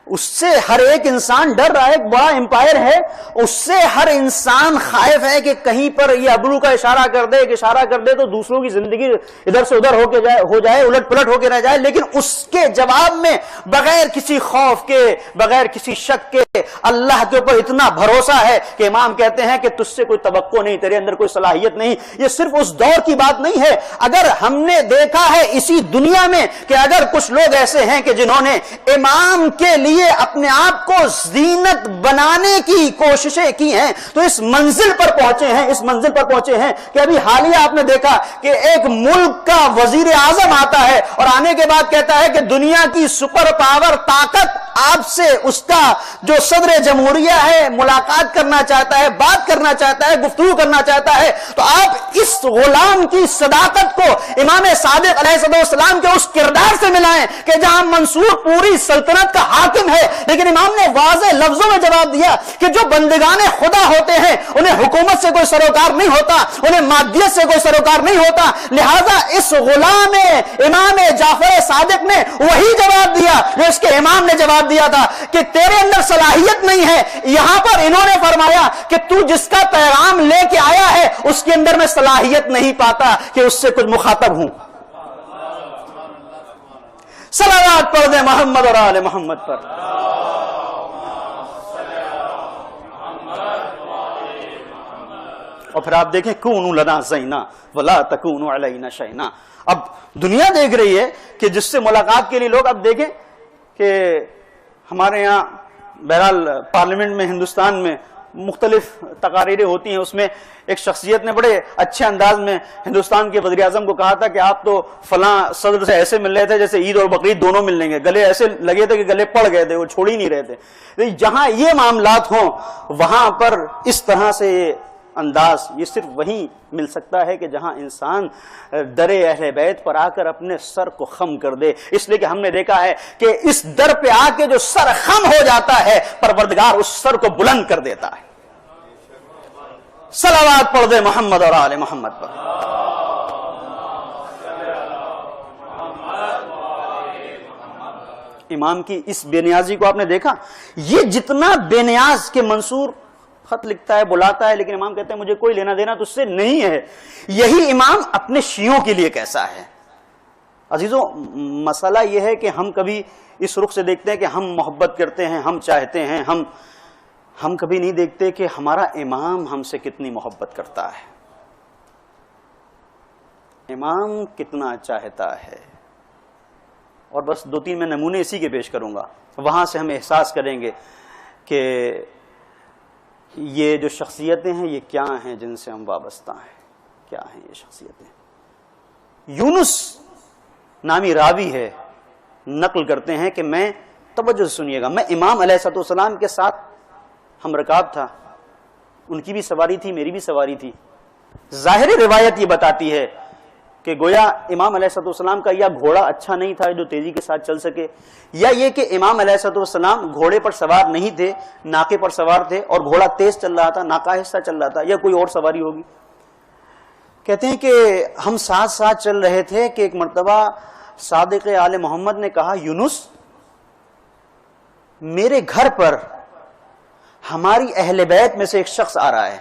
اس سے ہر ایک انسان ڈر رہا ہے، ایک بڑا امپائر ہے، اس سے ہر انسان خائف ہے کہ کہیں پر یہ ابرو کا اشارہ کر دے، ایک اشارہ کر دے تو دوسروں کی زندگی ادھر سے ادھر ہو جائے الٹ پلٹ ہو کے رہ جائے. لیکن اس کے جواب میں بغیر کسی خوف کے، بغیر کسی شک کے اللہ کے اوپر اتنا بھروسہ ہے کہ امام کہتے ہیں کہ تجھ سے کوئی توقع نہیں، تیرے اندر کوئی صلاحیت نہیں. یہ صرف اس دور کی بات نہیں ہے. اگر ہم نے دیکھا ہے اسی دنیا میں کہ اگر کچھ لوگ ایسے ہیں کہ جنہوں نے امام کے لیے اپنے آپ کو زینت بنانے کی کوششیں کی ہیں تو اس منزل پر پہنچے ہیں کہ ابھی حالیہ آپ نے دیکھا کہ ایک ملک کا وزیر اعظم آتا ہے اور آنے کے بعد کہتا ہے کہ دنیا کی سپر پاور طاقت آپ سے، اس کا جو صدر جمہوریہ ہے، ملاقات کرنا چاہتا ہے، بات کرنا چاہتا ہے، گفتگو کرنا چاہتا ہے. تو آپ اس غلام کی صداقت کو امام صادق علیہ السلام کے اس کردار سے ملائیں کہ جہاں منصور پوری سلطنت کا حاکم ہے، لیکن امام نے واضح لفظوں میں جواب دیا کہ جو بندگان خدا ہوتے ہیں انہیں حکومت سے کوئی سروکار نہیں ہوتا، انہیں مادیت سے کوئی سروکار نہیں ہوتا. لہذا اس غلام امام جعفر صادق نے وہی جواب دیا جو اس کے امام نے جواب دیا تھا کہ تیرے اندر صلاحیت نہیں ہے. یہاں پر انہوں نے فرمایا کہ تو جس کا پیغام لے کے آیا ہے اس کے اندر میں صلاحیت نہیں پاتا کہ اس سے کچھ مخاطب ہوں. صلوات پڑھ دیں محمد اور آل محمد پر. اور پھر آپ دیکھیں کونوا لنا زینا ولا تکونوا علینا شینا. اب دنیا دیکھ رہی ہے کہ جس سے ملاقات کے لیے لوگ، اب دیکھیں کہ ہمارے یہاں بہرحال پارلیمنٹ میں ہندوستان میں مختلف تقاریریں ہوتی ہیں، اس میں ایک شخصیت نے بڑے اچھے انداز میں ہندوستان کے وزیر اعظم کو کہا تھا کہ آپ تو فلاں صدر سے ایسے مل رہے تھے جیسے عید اور بقرعید دونوں مل لیں گے، گلے ایسے لگے تھے کہ گلے پڑ گئے تھے، وہ چھوڑ ہی نہیں رہے تھے. جہاں یہ معاملات ہوں وہاں پر اس طرح سے انداز یہ صرف وہیں مل سکتا ہے کہ جہاں انسان در اہل بیت پر آ کر اپنے سر کو خم کر دے. اس لیے کہ ہم نے دیکھا ہے کہ اس در پہ آ کے جو سر خم ہو جاتا ہے پروردگار اس سر کو بلند کر دیتا ہے. صلوات پڑھ دے محمد اور آل محمد پر. امام کی اس بے نیازی کو آپ نے دیکھا. یہ جتنا بے نیاز کہ منصور خط لکھتا ہے، بلاتا ہے، لیکن امام کہتے ہیں مجھے کوئی لینا دینا تو اس سے نہیں ہے. یہی امام اپنے شیعوں کے لیے کیسا ہے. عزیزو، مسئلہ یہ ہے کہ ہم کبھی اس رخ سے دیکھتے ہیں کہ ہم محبت کرتے ہیں، ہم چاہتے ہیں، ہم کبھی نہیں دیکھتے کہ ہمارا امام ہم سے کتنی محبت کرتا ہے، امام کتنا چاہتا ہے. اور بس 2-3 میں نمونے اسی کے پیش کروں گا، وہاں سے ہم احساس کریں گے کہ یہ جو شخصیتیں ہیں یہ کیا ہیں جن سے ہم وابستہ ہیں، کیا ہیں یہ شخصیتیں. یونس نامی راوی ہے، نقل کرتے ہیں کہ میں، توجہ سے سنیے گا، میں امام علیہ السلام کے ساتھ ہم رکاب تھا، ان کی بھی سواری تھی، میری بھی سواری تھی. ظاہری روایت یہ بتاتی ہے کہ گویا امام علیہ السلام کا یا گھوڑا اچھا نہیں تھا جو تیزی کے ساتھ چل سکے، یا یہ کہ امام علیہ السلام گھوڑے پر سوار نہیں تھے، ناکے پر سوار تھے اور گھوڑا تیز چل رہا تھا، ناکا آہستہ چل رہا تھا، یا کوئی اور سواری ہوگی. کہتے ہیں کہ ہم ساتھ ساتھ چل رہے تھے کہ ایک مرتبہ صادق آل محمد نے کہا، یونس میرے گھر پر ہماری اہل بیت میں سے ایک شخص آ رہا ہے،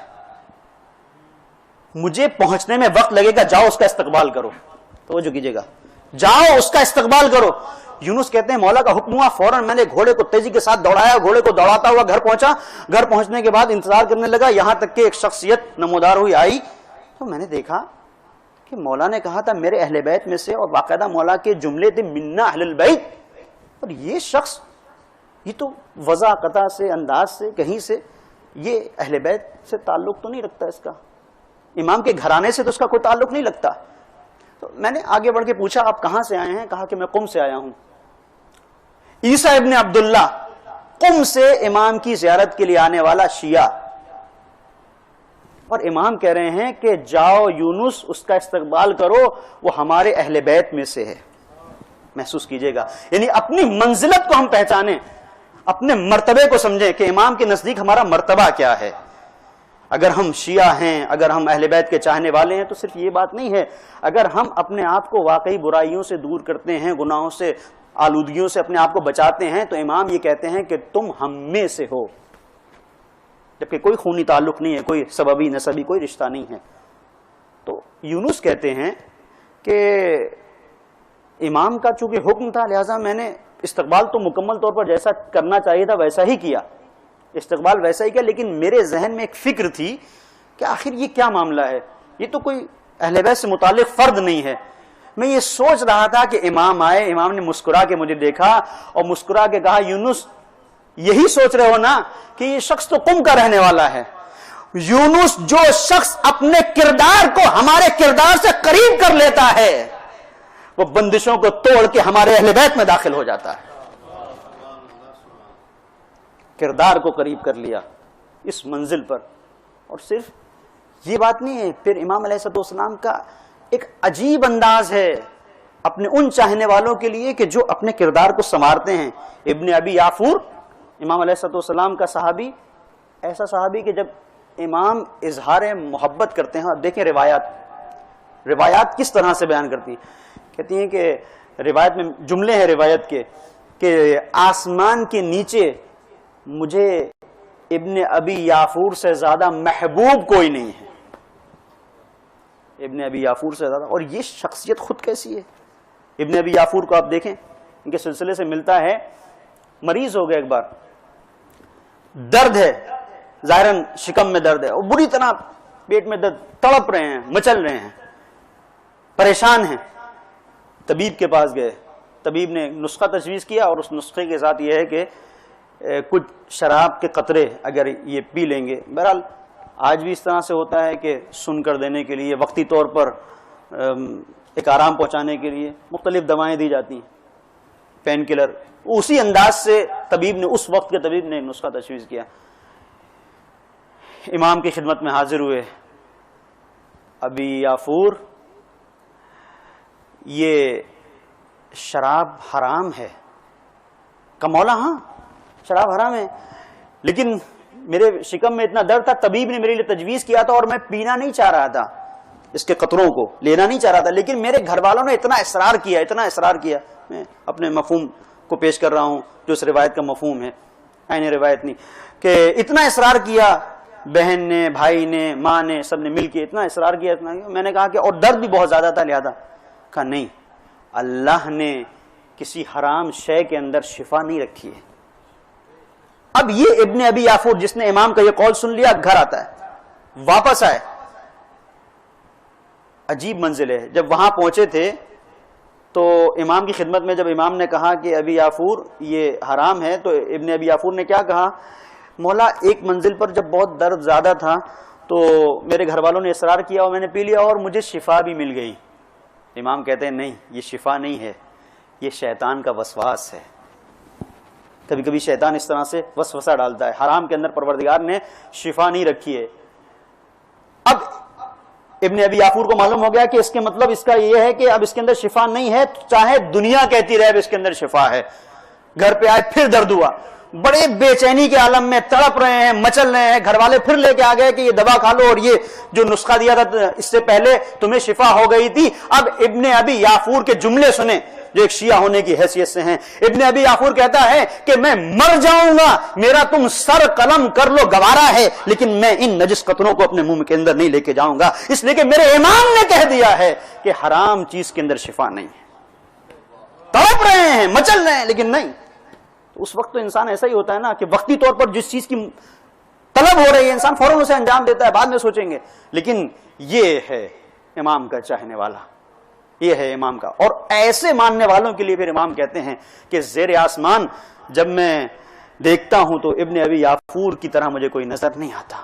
مجھے پہنچنے میں وقت لگے گا، جاؤ اس کا استقبال کرو. توجہ کیجئے گا، جاؤ اس کا استقبال کرو. یونس کہتے ہیں مولا کا حکم ہوا، فوراً میں نے گھوڑے کو تیزی کے ساتھ دوڑایا، گھوڑے کو دوڑاتا ہوا گھر پہنچا. گھر پہنچنے کے بعد انتظار کرنے لگا، یہاں تک کہ ایک شخصیت نمودار ہوئی آئی. تو میں نے دیکھا کہ مولا نے کہا تھا میرے اہل بیت میں سے، اور باقاعدہ مولا کے جملے تھے منا اہل البیت، اور یہ شخص، یہ تو وضع قطع سے، انداز سے، کہیں سے، یہ اہل بیت سے تعلق تو نہیں رکھتا اس کا. امام کے گھرانے سے تو اس کا کوئی تعلق نہیں لگتا. تو میں نے آگے بڑھ کے پوچھا آپ کہاں سے آئے ہیں؟ کہا کہ میں قم سے آیا ہوں. عیسیٰ ابن عبداللہ قم سے امام کی زیارت کے لیے آنے والا شیعہ، اور امام کہہ رہے ہیں کہ جاؤ یونس اس کا استقبال کرو، وہ ہمارے اہل بیت میں سے ہے. محسوس کیجئے گا، یعنی اپنی منزلت کو ہم پہچانیں، اپنے مرتبے کو سمجھیں کہ امام کے نزدیک ہمارا مرتبہ کیا ہے. اگر ہم شیعہ ہیں، اگر ہم اہل بیت کے چاہنے والے ہیں، تو صرف یہ بات نہیں ہے. اگر ہم اپنے آپ کو واقعی برائیوں سے دور کرتے ہیں، گناہوں سے، آلودگیوں سے اپنے آپ کو بچاتے ہیں، تو امام یہ کہتے ہیں کہ تم ہم میں سے ہو، جبکہ کوئی خونی تعلق نہیں ہے، کوئی سببی نسبی کوئی رشتہ نہیں ہے. تو یونس کہتے ہیں کہ امام کا چونکہ حکم تھا، لہٰذا میں نے استقبال تو مکمل طور پر جیسا کرنا چاہیے تھا ویسا ہی کیا، استقبال ویسا ہی کیا، لیکن میرے ذہن میں ایک فکر تھی کہ آخر یہ کیا معاملہ ہے، یہ تو کوئی اہل بیت سے متعلق فرد نہیں ہے. میں یہ سوچ رہا تھا کہ امام آئے، امام نے مسکرا کے مجھے دیکھا اور مسکرا کے کہا یونس یہی سوچ رہے ہو نا کہ یہ شخص تو قم کا رہنے والا ہے. یونس جو شخص اپنے کردار کو ہمارے کردار سے قریب کر لیتا ہے وہ بندشوں کو توڑ کے ہمارے اہل بیت میں داخل ہو جاتا ہے. کردار کو قریب کر لیا اس منزل پر. اور صرف یہ بات نہیں ہے، پھر امام علیہ السلام کا ایک عجیب انداز ہے اپنے ان چاہنے والوں کے لیے کہ جو اپنے کردار کو سنوارتے ہیں. ابن ابی یافور امام علیہ السلام کا صحابی، ایسا صحابی کہ جب امام اظہار محبت کرتے ہیں، اور دیکھیں روایات کس طرح سے بیان کرتی ہیں. کہتی ہیں کہ روایت میں جملے ہیں روایت کے کہ آسمان کے نیچے مجھے ابن ابی یافور سے زیادہ محبوب کوئی نہیں ہے. ابن ابی یافور سے زیادہ. اور یہ شخصیت خود کیسی ہے؟ ابن ابی یافور کو آپ دیکھیں، ان کے سلسلے سے ملتا ہے، مریض ہو گیا ایک بار، درد ہے، ظاہراً شکم میں درد ہے اور بری طرح پیٹ میں درد، تڑپ رہے ہیں، مچل رہے ہیں، پریشان ہیں. طبیب کے پاس گئے، طبیب نے نسخہ تجویز کیا اور اس نسخے کے ساتھ یہ ہے کہ کچھ شراب کے قطرے اگر یہ پی لیں گے. بہرحال آج بھی اس طرح سے ہوتا ہے کہ سن کر دینے کے لیے، وقتی طور پر ایک آرام پہنچانے کے لیے مختلف دوائیں دی جاتی ہیں، پین کلر. اسی انداز سے طبیب نے، اس وقت کے طبیب نے نسخہ تجویز کیا. امام کی خدمت میں حاضر ہوئے، ابی یافور یہ شراب حرام ہے. کہ مولا ہاں شراب حرام ہے، لیکن میرے شکم میں اتنا درد تھا، طبیب نے میرے لیے تجویز کیا تھا اور میں پینا نہیں چاہ رہا تھا، اس کے قطروں کو لینا نہیں چاہ رہا تھا، لیکن میرے گھر والوں نے اتنا اصرار کیا. میں اپنے مفہوم کو پیش کر رہا ہوں جو اس روایت کا مفہوم ہے، عین روایت نہیں، کہ اتنا اصرار کیا، بہن نے، بھائی نے، ماں نے، سب نے مل کے اتنا اصرار کیا. میں نے کہا کہ اور درد بھی بہت زیادہ تھا، لہذا کہا نہیں، اللہ نے کسی حرام شے کے اندر شفا نہیں رکھی ہے. اب یہ ابن ابی یافور جس نے امام کا یہ قول سن لیا، گھر آتا ہے، واپس آئے. عجیب منزل ہے. جب وہاں پہنچے تھے تو امام کی خدمت میں جب امام نے کہا کہ ابی یافور یہ حرام ہے، تو ابن ابی یافور نے کیا کہا، مولا ایک منزل پر جب بہت درد زیادہ تھا تو میرے گھر والوں نے اصرار کیا اور میں نے پی لیا اور مجھے شفا بھی مل گئی. امام کہتے ہیں نہیں، یہ شفا نہیں ہے، یہ شیطان کا وسواس ہے. کبھی کبھی شیطان اس طرح سے وسوسہ ڈالتا ہے. حرام کے اندر پروردگار نے شفا نہیں رکھی ہے. اب ابن ابی یافور کو معلوم ہو گیا کہ اس کے مطلب اس کا یہ ہے کہ اب اس کے اندر شفا نہیں ہے، چاہے دنیا کہتی رہے اب اس کے اندر شفا ہے. گھر پہ آئے، پھر درد ہوا، بڑے بے چینی کے عالم میں تڑپ رہے ہیں، مچل رہے ہیں. گھر والے پھر لے کے آ گئے کہ یہ دوا کھا لو اور یہ جو نسخہ دیا تھا اس سے پہلے تمہیں شفا ہو گئی تھی. اب ابن ابی یافور کے جملے سنیں جو ایک شیعہ ہونے کی حیثیت سے ہیں. ابن ابی یافور کہتا ہے کہ میں مر جاؤں گا، میرا تم سر قلم کر لو گوارا ہے، لیکن میں ان نجس قطروں کو اپنے منہ کے اندر نہیں لے کے جاؤں گا، اس لیے کہ میرے امام نے کہہ دیا ہے کہ حرام چیز کے اندر شفا نہیں ہے. تڑپ رہے ہیں، مچل رہے ہیں، لیکن نہیں. تو اس وقت تو انسان ایسا ہی ہوتا ہے نا کہ وقتی طور پر جس چیز کی طلب ہو رہی ہے انسان فوراً اسے انجام دیتا ہے، بعد میں سوچیں گے. لیکن یہ ہے امام کا چاہنے والا، یہ ہے امام کا. اور ایسے ماننے والوں کے لیے پھر امام کہتے ہیں کہ زیر آسمان جب میں دیکھتا ہوں تو ابن ابی یافور کی طرح مجھے کوئی نظر نہیں آتا.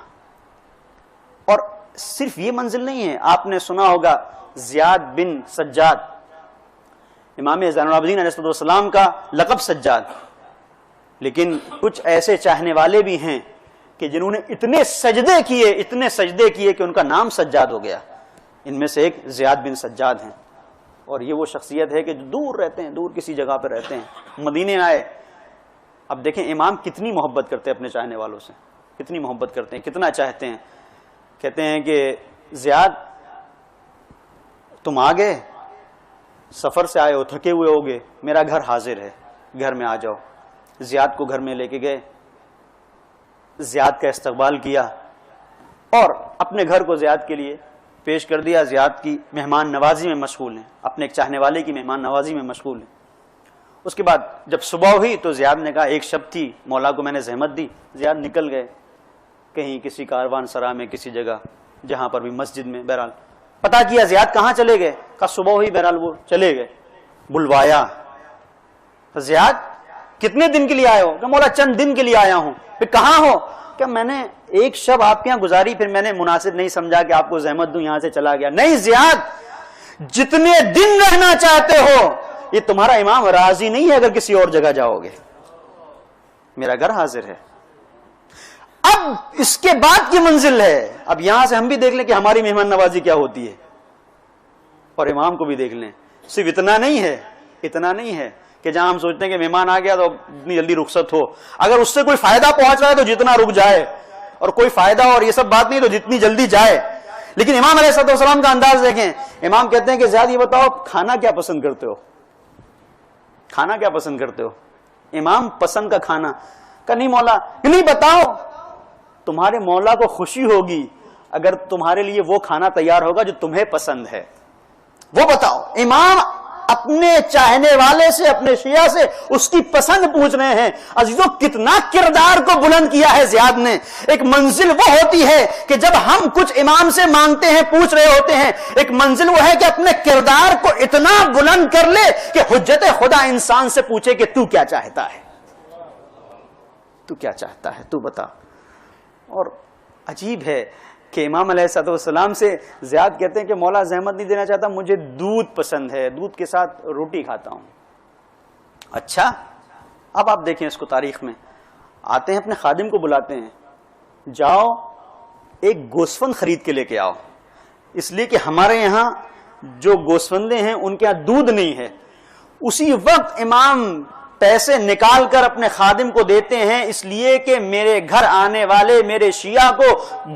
اور صرف یہ منزل نہیں ہے. آپ نے سنا ہوگا زیاد بن سجاد، امام زین العابدین علیہ السلام کا لقب سجاد، لیکن کچھ ایسے چاہنے والے بھی ہیں کہ جنہوں نے اتنے سجدے کیے کہ ان کا نام سجاد ہو گیا. ان میں سے ایک زیاد بن سجاد ہیں، اور یہ وہ شخصیت ہے کہ جو دور رہتے ہیں، دور کسی جگہ پہ رہتے ہیں، مدینے آئے. اب دیکھیں امام کتنی محبت کرتے ہیں اپنے چاہنے والوں سے، کتنی محبت کرتے ہیں، کتنا چاہتے ہیں. کہتے ہیں کہ زیاد تم آ گئے، سفر سے آئے ہو، تھکے ہوئے ہوگے، میرا گھر حاضر ہے، گھر میں آ جاؤ. زیاد کو گھر میں لے کے گئے، زیاد کا استقبال کیا اور اپنے گھر کو زیاد کے لیے پیش کر دیا. زیاد کی مہمان نوازی میں مشغول ہیں، اپنے ایک چاہنے والے کی مہمان نوازی میں مشغول ہیں. اس کے بعد جب صبح ہوئی تو زیاد نے کہا ایک شب تھی، مولا کو میں نے زحمت دی. زیاد نکل گئے کہیں کسی کاروان سرا میں، کسی جگہ جہاں پر بھی، مسجد میں. بہرحال پتا کیا زیاد کہاں چلے گئے، کہا صبح ہوئی. بہرحال وہ چلے گئے. بلوایا، زیاد کتنے دن کے لیے آئے ہو؟ کہ مولا چند دن کے لیے آیا ہوں. پھر کہاں ہو؟ کہ میں نے ایک شب آپ کے یہاں گزاری، پھر میں نے مناسب نہیں سمجھا کہ آپ کو زحمت دوں، یہاں سے چلا گیا. نہیں زیاد، جتنے دن رہنا چاہتے ہو، یہ تمہارا امام راضی نہیں ہے اگر کسی اور جگہ جاؤ گے، میرا گھر حاضر ہے. اب اس کے بعد کی منزل ہے. اب یہاں سے ہم بھی دیکھ لیں کہ ہماری مہمان نوازی کیا ہوتی ہے، اور امام کو بھی دیکھ لیں. صرف اتنا نہیں ہے کہ جہاں ہم سوچتے ہیں کہ مہمان آ گیا تو اتنی جلدی رخصت ہو. اگر اس سے کوئی فائدہ پہنچ رہا ہے تو جتنا رک جائے، اور کوئی فائدہ اور یہ سب بات نہیں تو جتنی جلدی جائے. لیکن امام علیہ السلام کا انداز دیکھیں. امام کہتے ہیں کہ زیاد یہ بتاؤ کھانا کیا پسند کرتے ہو؟ کھانا کیا پسند کرتے ہو؟ امام پسند کا کھانا کہ نہیں مولا، نہیں بتاؤ. تمہارے مولا کو خوشی ہوگی اگر تمہارے لیے وہ کھانا تیار ہوگا جو تمہیں پسند ہے، وہ بتاؤ. امام اپنے چاہنے والے سے، اپنے شیعہ سے اس کی پسند پوچھ رہے ہیں. عزیزوں کتنا کردار کو بلند کیا ہے زیاد نے. ایک منزل وہ ہوتی ہے کہ جب ہم کچھ امام سے مانگتے ہیں، پوچھ رہے ہوتے ہیں، ایک منزل وہ ہے کہ اپنے کردار کو اتنا بلند کر لے کہ حجت خدا انسان سے پوچھے کہ تو کیا چاہتا ہے، تو کیا چاہتا ہے، تو بتا. اور عجیب ہے کہ امام علیہ السلام سے زیاد کہتے ہیں کہ مولا زحمت نہیں دینا چاہتا، مجھے دودھ پسند ہے، دودھ کے ساتھ روٹی کھاتا ہوں. اچھا، اب آپ دیکھیں اس کو تاریخ میں آتے ہیں، اپنے خادم کو بلاتے ہیں، جاؤ ایک گوسفند خرید کے لے کے آؤ، اس لیے کہ ہمارے یہاں جو گوسفندے ہیں ان کے یہاں دودھ نہیں ہے. اسی وقت امام پیسے نکال کر اپنے خادم کو دیتے ہیں، اس لیے کہ میرے گھر آنے والے میرے شیعہ کو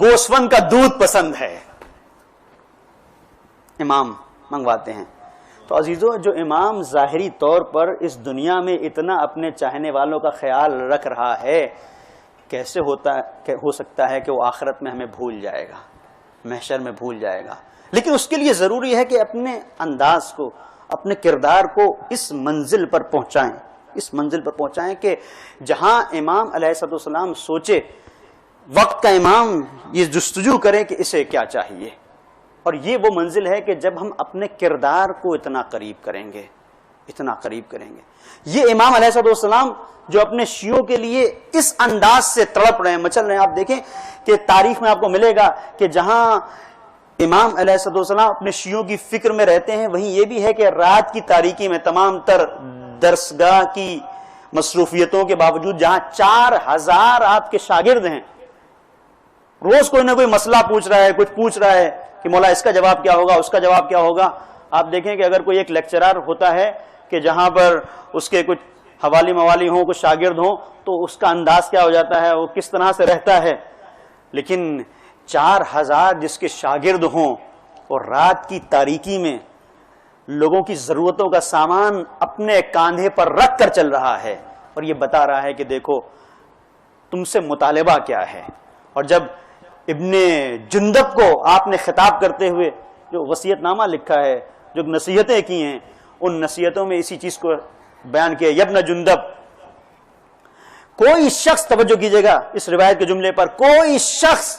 گوسفند کا دودھ پسند ہے. امام منگواتے ہیں. تو عزیزو، جو امام ظاہری طور پر اس دنیا میں اتنا اپنے چاہنے والوں کا خیال رکھ رہا ہے، کیسے ہو سکتا ہے کہ وہ آخرت میں ہمیں بھول جائے گا، محشر میں بھول جائے گا. لیکن اس کے لیے ضروری ہے کہ اپنے انداز کو، اپنے کردار کو اس منزل پر پہنچائیں، اس منزل پر پہنچائیں کہ جہاں امام علیہ السلام سوچے، وقت کا امام یہ جستجو کرے کہ اسے کیا چاہیے. اور یہ وہ منزل ہے کہ جب ہم اپنے کردار کو اتنا قریب کریں گے، اتنا قریب کریں گے. یہ امام علیہ السلام جو اپنے شیعوں کے لیے اس انداز سے تڑپ رہے ہیں، مچل رہے ہیں. آپ دیکھیں کہ تاریخ میں آپ کو ملے گا کہ جہاں امام علیہ السلام اپنے شیعوں کی فکر میں رہتے ہیں، وہیں یہ بھی ہے کہ رات کی تاریکی میں تمام تر درسگاہ کی مصروفیتوں کے باوجود جہاں 4000 آپ کے شاگرد ہیں، روز کوئی نہ کوئی مسئلہ پوچھ رہا ہے، کچھ پوچھ رہا ہے کہ مولا اس کا جواب کیا ہوگا، اس کا جواب کیا ہوگا. آپ دیکھیں کہ اگر کوئی ایک لیکچرر ہوتا ہے کہ جہاں پر اس کے کچھ حوالی موالی ہوں، کچھ شاگرد ہوں، تو اس کا انداز کیا ہو جاتا ہے، وہ کس طرح سے رہتا ہے. لیکن 4000 جس کے شاگرد ہوں اور رات کی تاریکی میں لوگوں کی ضرورتوں کا سامان اپنے کاندھے پر رکھ کر چل رہا ہے، اور یہ بتا رہا ہے کہ دیکھو تم سے مطالبہ کیا ہے. اور جب ابن جندب کو آپ نے خطاب کرتے ہوئے جو وصیت نامہ لکھا ہے، جو نصیحتیں کی ہیں، ان نصیحتوں میں اسی چیز کو بیان کیا. ابن جندب، کوئی شخص، توجہ کیجئے گا اس روایت کے جملے پر، کوئی شخص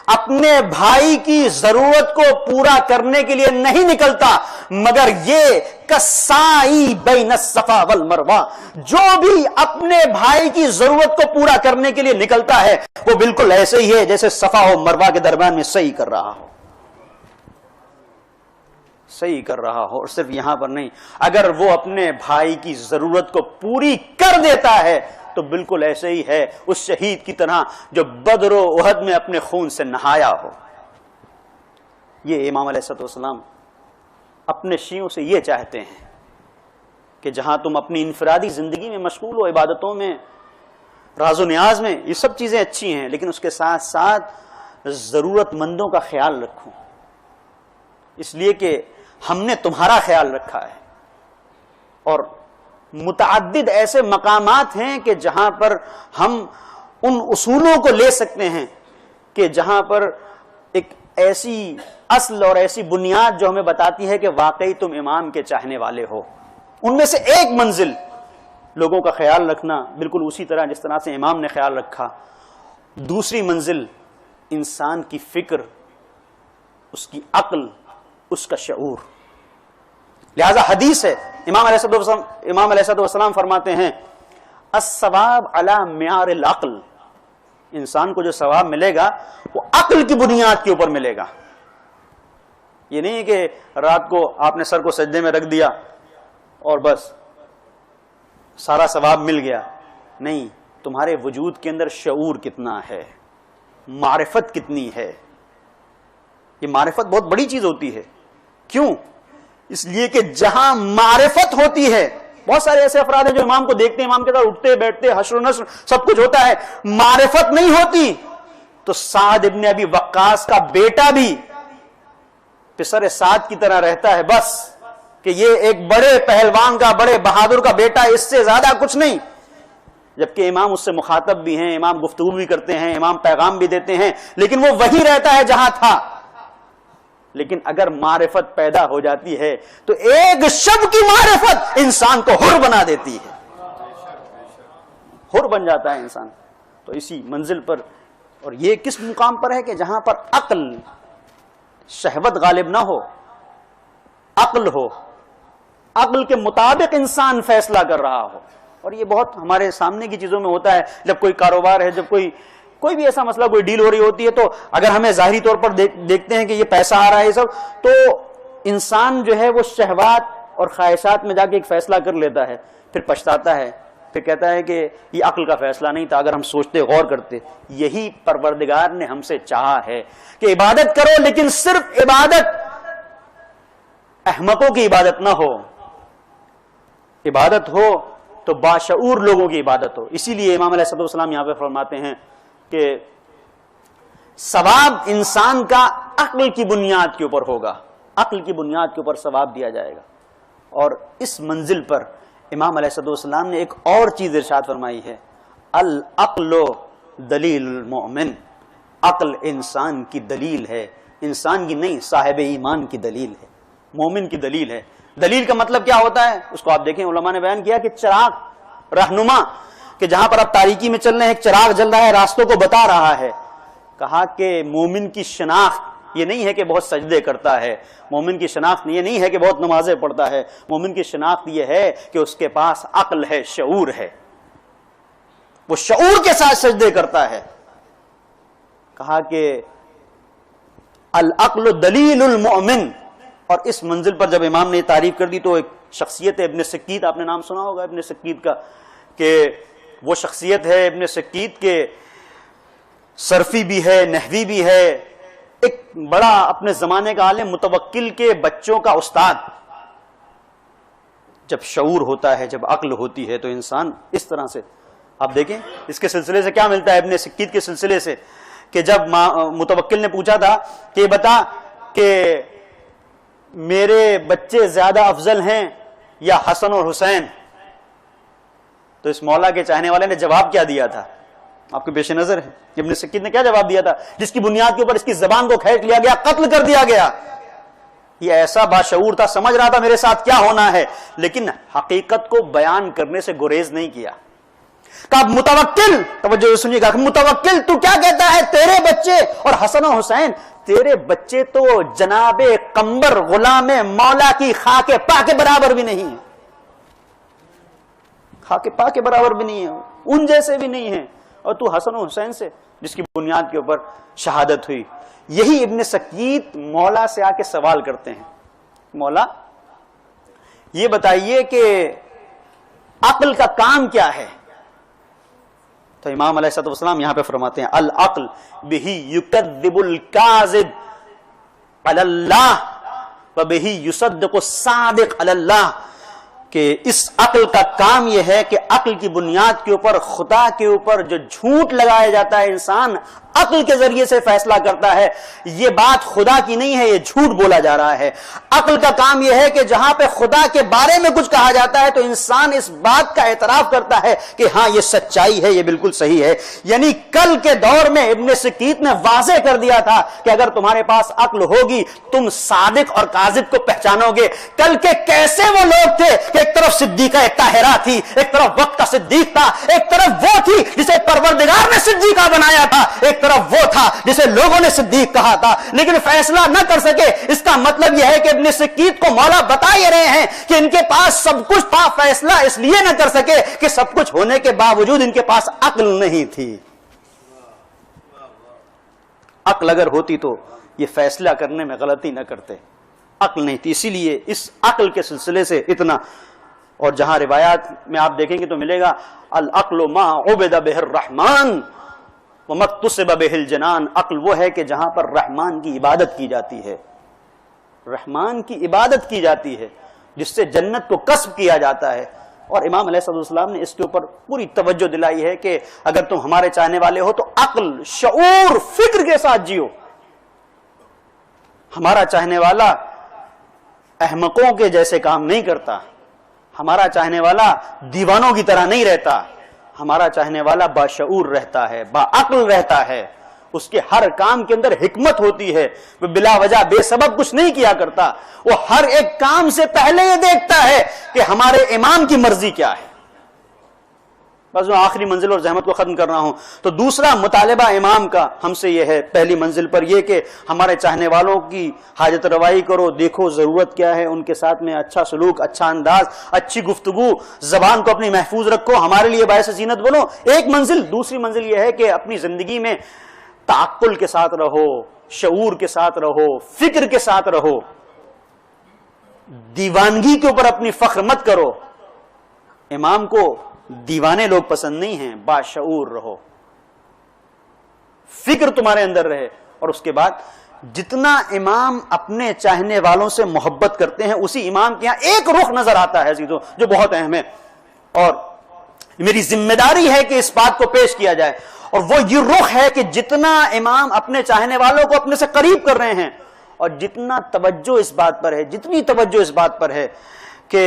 اپنے بھائی کی ضرورت کو پورا کرنے کے لیے نہیں نکلتا، مگر یہ کسائی بین الصفا والمروہ، جو بھی اپنے بھائی کی ضرورت کو پورا کرنے کے لیے نکلتا ہے وہ بالکل ایسے ہی ہے جیسے صفا و مروہ کے درمیان میں صحیح کر رہا ہو، صحیح کر رہا ہو۔ اور صرف یہاں پر نہیں، اگر وہ اپنے بھائی کی ضرورت کو پوری کر دیتا ہے تو بالکل ایسے ہی ہے اس شہید کی طرح جو بدر و احد میں اپنے خون سے نہایا ہو۔ یہ امام علیہ السلام اپنے شیعوں سے یہ چاہتے ہیں کہ جہاں تم اپنی انفرادی زندگی میں مشغول ہو، عبادتوں میں، راز و نیاز میں، یہ سب چیزیں اچھی ہیں، لیکن اس کے ساتھ ساتھ ضرورت مندوں کا خیال رکھو، اس لیے کہ ہم نے تمہارا خیال رکھا ہے۔ اور متعدد ایسے مقامات ہیں کہ جہاں پر ہم ان اصولوں کو لے سکتے ہیں کہ جہاں پر ایک ایسی اصل اور ایسی بنیاد جو ہمیں بتاتی ہے کہ واقعی تم امام کے چاہنے والے ہو۔ ان میں سے ایک منزل لوگوں کا خیال رکھنا بالکل اسی طرح جس طرح سے امام نے خیال رکھا، دوسری منزل انسان کی فکر، اس کی عقل، اس کا شعور۔ لہذا حدیث ہے، امام علیہ السلام فرماتے ہیں الثواب علی معیار العقل، انسان کو جو ثواب ملے گا وہ عقل کی بنیاد کے اوپر ملے گا۔ یہ نہیں کہ رات کو آپ نے سر کو سجدے میں رکھ دیا اور بس سارا ثواب مل گیا، نہیں، تمہارے وجود کے اندر شعور کتنا ہے، معرفت کتنی ہے۔ یہ معرفت بہت بڑی چیز ہوتی ہے، کیوں؟ اس لیے کہ جہاں معرفت ہوتی ہے، بہت سارے ایسے افراد ہیں جو امام کو دیکھتے ہیں، امام کے ساتھ اٹھتے بیٹھتے، حشر و نشر سب کچھ ہوتا ہے، معرفت نہیں ہوتی تو سعد ابن ابی وقاص کا بیٹا بھی پسر سعد کی طرح رہتا ہے، بس کہ یہ ایک بڑے پہلوان کا، بڑے بہادر کا بیٹا، اس سے زیادہ کچھ نہیں، جبکہ امام اس سے مخاطب بھی ہیں، امام گفتگو بھی کرتے ہیں، امام پیغام بھی دیتے ہیں، لیکن وہ وہی رہتا ہے جہاں تھا۔ لیکن اگر معرفت پیدا ہو جاتی ہے تو ایک شب کی معرفت انسان کو حر بنا دیتی ہے، حر بن جاتا ہے انسان۔ تو اسی منزل پر، اور یہ کس مقام پر ہے کہ جہاں پر عقل، شہوت غالب نہ ہو، عقل ہو، عقل کے مطابق انسان فیصلہ کر رہا ہو۔ اور یہ بہت ہمارے سامنے کی چیزوں میں ہوتا ہے، جب کوئی کاروبار ہے، جب کوئی بھی ایسا مسئلہ، کوئی ڈیل ہو رہی ہوتی ہے، تو اگر ہمیں ظاہری طور پر دیکھتے ہیں کہ یہ پیسہ آ رہا ہے یہ سب، تو انسان جو ہے وہ شہوات اور خواہشات میں جا کے ایک فیصلہ کر لیتا ہے، پھر پچھتاتا ہے، پھر کہتا ہے کہ یہ عقل کا فیصلہ نہیں تھا، اگر ہم سوچتے، غور کرتے۔ یہی پروردگار نے ہم سے چاہا ہے کہ عبادت کرو، لیکن صرف عبادت احمقوں کی عبادت نہ ہو، عبادت ہو تو باشعور لوگوں کی عبادت ہو۔ اسی لیے امام علیہ السلام یہاں پہ فرماتے ہیں کہ ثواب انسان کا عقل کی بنیاد کے اوپر ہوگا، عقل کی بنیاد کے اوپر ثواب دیا جائے گا۔ اور اس منزل پر امام علیہ السلام نے ایک اور چیز ارشاد فرمائی ہے، العقل دلیل المؤمن، عقل انسان کی دلیل ہے، انسان کی نہیں، صاحب ایمان کی دلیل ہے، مومن کی دلیل ہے۔ دلیل کا مطلب کیا ہوتا ہے اس کو آپ دیکھیں، علماء نے بیان کیا کہ چراغ، رہنما، کہ جہاں پر آپ تاریکی میں چل رہے ہیں ایک چراغ جل رہا ہے، راستوں کو بتا رہا ہے۔ کہا کہ مومن کی شناخت یہ نہیں ہے کہ بہت سجدے کرتا ہے، مومن کی شناخت یہ نہیں ہے کہ بہت نمازیں پڑھتا ہے، مومن کی شناخت یہ ہے کہ اس کے پاس عقل ہے، شعور ہے، وہ شعور کے ساتھ سجدے کرتا ہے۔ کہا کہ العقل دلیل المؤمن۔ اور اس منزل پر جب امام نے تعریف کر دی تو ایک شخصیت ہے ابن سکیت، آپ نے نام سنا ہوگا ابن سکیت کا، کہ وہ شخصیت ہے ابن سکیت کے صرفی بھی ہے، نحوی بھی ہے، ایک بڑا اپنے زمانے کا عالم، متوکل کے بچوں کا استاد۔ جب شعور ہوتا ہے، جب عقل ہوتی ہے تو انسان اس طرح سے، آپ دیکھیں اس کے سلسلے سے کیا ملتا ہے ابن سکیت کے سلسلے سے، کہ جب متوکل نے پوچھا تھا کہ بتا کہ میرے بچے زیادہ افضل ہیں یا حسن اور حسین، تو اس مولا کے چاہنے والے نے جواب کیا دیا تھا، آپ کے پیش نظر ہے ابن سکیت نے کیا جواب دیا تھا، جس کی بنیاد کے اوپر اس کی زبان کو کھینچ لیا گیا، قتل کر دیا گیا۔ یہ ایسا باشعور تھا، سمجھ رہا تھا میرے ساتھ کیا ہونا ہے، لیکن حقیقت کو بیان کرنے سے گریز نہیں کیا۔ کہا متوکل، توجہ سنیے گا، متوکل تو کیا کہتا ہے؟ تیرے بچے اور حسن و حسین، تیرے بچے تو جناب قمبر غلام مولا کی خاک پا کے برابر بھی نہیں ہے، خاک پا کے برابر بھی نہیں ہے، ان جیسے بھی نہیں ہیں، اور تو حسن و حسین سے جس کی بنیاد کے اوپر شہادت ہوئی۔ یہی ابن سکیت مولا سے آ کے سوال کرتے ہیں، مولا یہ بتائیے کہ عقل کا کام کیا ہے؟ تو امام علیہ السلام یہاں پہ فرماتے ہیں العقل بہ یکذب الکاذب علی اللہ وبہ یصدق الصادق علی اللہ، کہ اس عقل کا کام یہ ہے کہ عقل کی بنیاد کے اوپر خدا کے اوپر جو جھوٹ لگایا جاتا ہے، انسان عقل کے ذریعے سے فیصلہ کرتا ہے، یہ بات خدا کی نہیں ہے، یہ جھوٹ بولا جا رہا ہے۔ عقل کا کام یہ ہے کہ جہاں پہ خدا کے بارے میں کچھ کہا جاتا ہے تو انسان اس بات کا اعتراف کرتا ہے کہ ہاں یہ سچائی ہے، یہ بالکل صحیح ہے۔ یعنی کل کے دور میں ابن سکیت نے واضح کر دیا تھا کہ اگر تمہارے پاس عقل ہوگی تم صادق اور کاذب کو پہچانو گے۔ کل کے کیسے وہ لوگ تھے کہ ایک طرف صدیقہ طاہرہ تھی، ایک طرف وقت کا صدیق تھا، ایک طرف وہ تھی جسے پروردگار نے صدیقہ بنایا تھا، ایک طرف وہ تھا جسے لوگوں نے صدیق کہا تھا، لیکن فیصلہ نہ کر سکے۔ اس کا مطلب یہ ہے کہ ابن سکیت کو مولا بتا یہ رہے ہیں کہ ان کے پاس سب کچھ تھا، فیصلہ اس لیے نہ کر سکے کہ سب کچھ ہونے کے باوجود ان کے پاس عقل نہیں تھی۔ عقل اگر ہوتی تو یہ فیصلہ کرنے میں غلطی نہ کرتے، عقل نہیں تھی، اسی لیے اس عقل کے سلسلے سے اتنا۔ اور جہاں روایات میں آپ دیکھیں گے تو ملے گا العقل ما عبد بہ الرحمن ومکتسب بہ الجنان، عقل وہ ہے کہ جہاں پر رحمان کی عبادت کی جاتی ہے، رحمان کی عبادت کی جاتی ہے، جس سے جنت کو کسب کیا جاتا ہے۔ اور امام علیہ السلام نے اس کے اوپر پوری توجہ دلائی ہے کہ اگر تم ہمارے چاہنے والے ہو تو عقل، شعور، فکر کے ساتھ جیو۔ ہمارا چاہنے والا احمقوں کے جیسے کام نہیں کرتا، ہمارا چاہنے والا دیوانوں کی طرح نہیں رہتا، ہمارا چاہنے والا باشعور رہتا ہے، باعقل رہتا ہے، اس کے ہر کام کے اندر حکمت ہوتی ہے، وہ بلا وجہ بے سبب کچھ نہیں کیا کرتا، وہ ہر ایک کام سے پہلے یہ دیکھتا ہے کہ ہمارے امام کی مرضی کیا ہے۔ بس میں آخری منزل اور زحمت کو ختم کر رہا ہوں۔ تو دوسرا مطالبہ امام کا ہم سے یہ ہے، پہلی منزل پر یہ کہ ہمارے چاہنے والوں کی حاجت روائی کرو، دیکھو ضرورت کیا ہے، ان کے ساتھ میں اچھا سلوک، اچھا انداز، اچھی گفتگو، زبان کو اپنی محفوظ رکھو، ہمارے لیے باعث زینت بنو، ایک منزل۔ دوسری منزل یہ ہے کہ اپنی زندگی میں تعقل کے ساتھ رہو، شعور کے ساتھ رہو، فکر کے ساتھ رہو، دیوانگی کے اوپر اپنی فخر مت کرو۔ امام کو دیوانے لوگ پسند نہیں ہیں، باشعور رہو، فکر تمہارے اندر رہے۔ اور اس کے بعد جتنا امام اپنے چاہنے والوں سے محبت کرتے ہیں، اسی امام کے یہاں ایک رخ نظر آتا ہے عزیزوں جو بہت اہم ہے، اور میری ذمہ داری ہے کہ اس بات کو پیش کیا جائے، اور وہ یہ رخ ہے کہ جتنا امام اپنے چاہنے والوں کو اپنے سے قریب کر رہے ہیں، اور جتنا توجہ اس بات پر ہے، جتنی توجہ اس بات پر ہے کہ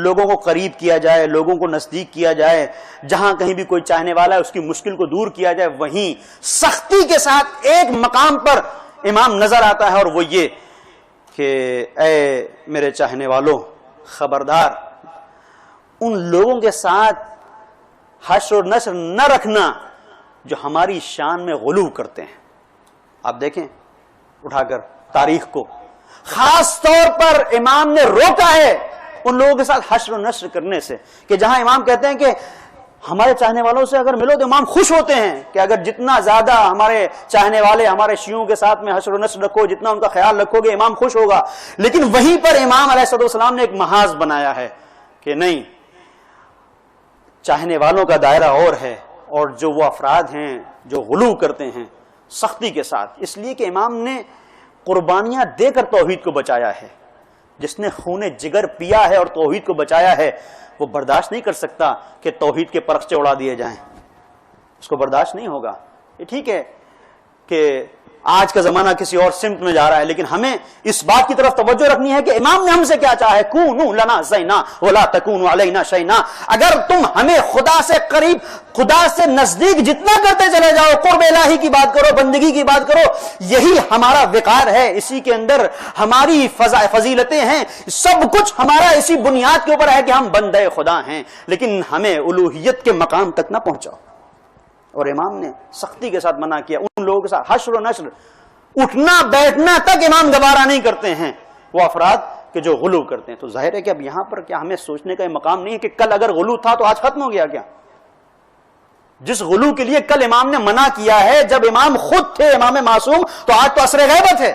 لوگوں کو قریب کیا جائے، لوگوں کو نزدیک کیا جائے، جہاں کہیں بھی کوئی چاہنے والا ہے اس کی مشکل کو دور کیا جائے، وہیں سختی کے ساتھ ایک مقام پر امام نظر آتا ہے، اور وہ یہ کہ اے میرے چاہنے والوں، خبردار ان لوگوں کے ساتھ حشر و نشر نہ رکھنا جو ہماری شان میں غلو کرتے ہیں۔ آپ دیکھیں اٹھا کر تاریخ کو، خاص طور پر امام نے روکا ہے ان لوگوں کے ساتھ حشر و نشر کرنے سے، کہ جہاں امام کہتے ہیں کہ ہمارے چاہنے والوں سے اگر ملو تو امام خوش ہوتے ہیں کہ اگر جتنا زیادہ ہمارے چاہنے والے ہمارے شیعوں کے ساتھ میں حشر و نشر رکھو، جتنا ان کا خیال رکھو گے، امام خوش ہوگا۔ لیکن وہیں پر امام علیہ السلام نے ایک محاذ بنایا ہے کہ نہیں، چاہنے والوں کا دائرہ اور ہے، اور جو وہ افراد ہیں جو غلو کرتے ہیں سختی کے ساتھ، اس لیے کہ امام نے قربانیاں دے کر توحید کو بچایا ہے۔ جس نے خون جگر پیا ہے اور توحید کو بچایا ہے، وہ برداشت نہیں کر سکتا کہ توحید کے پرخچے اڑا دیے جائیں، اس کو برداشت نہیں ہوگا۔ یہ ٹھیک ہے کہ آج کا زمانہ کسی اور سمت میں جا رہا ہے، لیکن ہمیں اس بات کی طرف توجہ رکھنی ہے کہ امام نے ہم سے کیا چاہا ہے، کونوا لنا زینا ولا تکونوا علینا شینا. اگر تم ہمیں خدا سے قریب، خدا سے نزدیک جتنا کرتے چلے جاؤ، قرب الہی کی بات کرو، بندگی کی بات کرو، یہی ہمارا وقار ہے، اسی کے اندر ہماری فضیلتیں ہیں، سب کچھ ہمارا اسی بنیاد کے اوپر ہے کہ ہم بندے خدا ہیں، لیکن ہمیں الوہیت کے مقام تک نہ پہنچاؤ. اور امام نے سختی کے ساتھ منع کیا. ان لوگوں کے ساتھ حشر و نشر، اٹھنا بیٹھنا تک امام گوارا نہیں کرتے ہیں وہ افراد کہ جو غلو کرتے ہیں. تو ظاہر ہے کہ اب یہاں پر کیا ہمیں سوچنے کا یہ مقام نہیں ہے کہ کل اگر غلو تھا تو آج ختم ہو گیا کیا؟ جس غلو کے لیے کل امام نے منع کیا ہے، جب امام خود تھے امام معصوم، تو آج تو عصر غیبت ہے.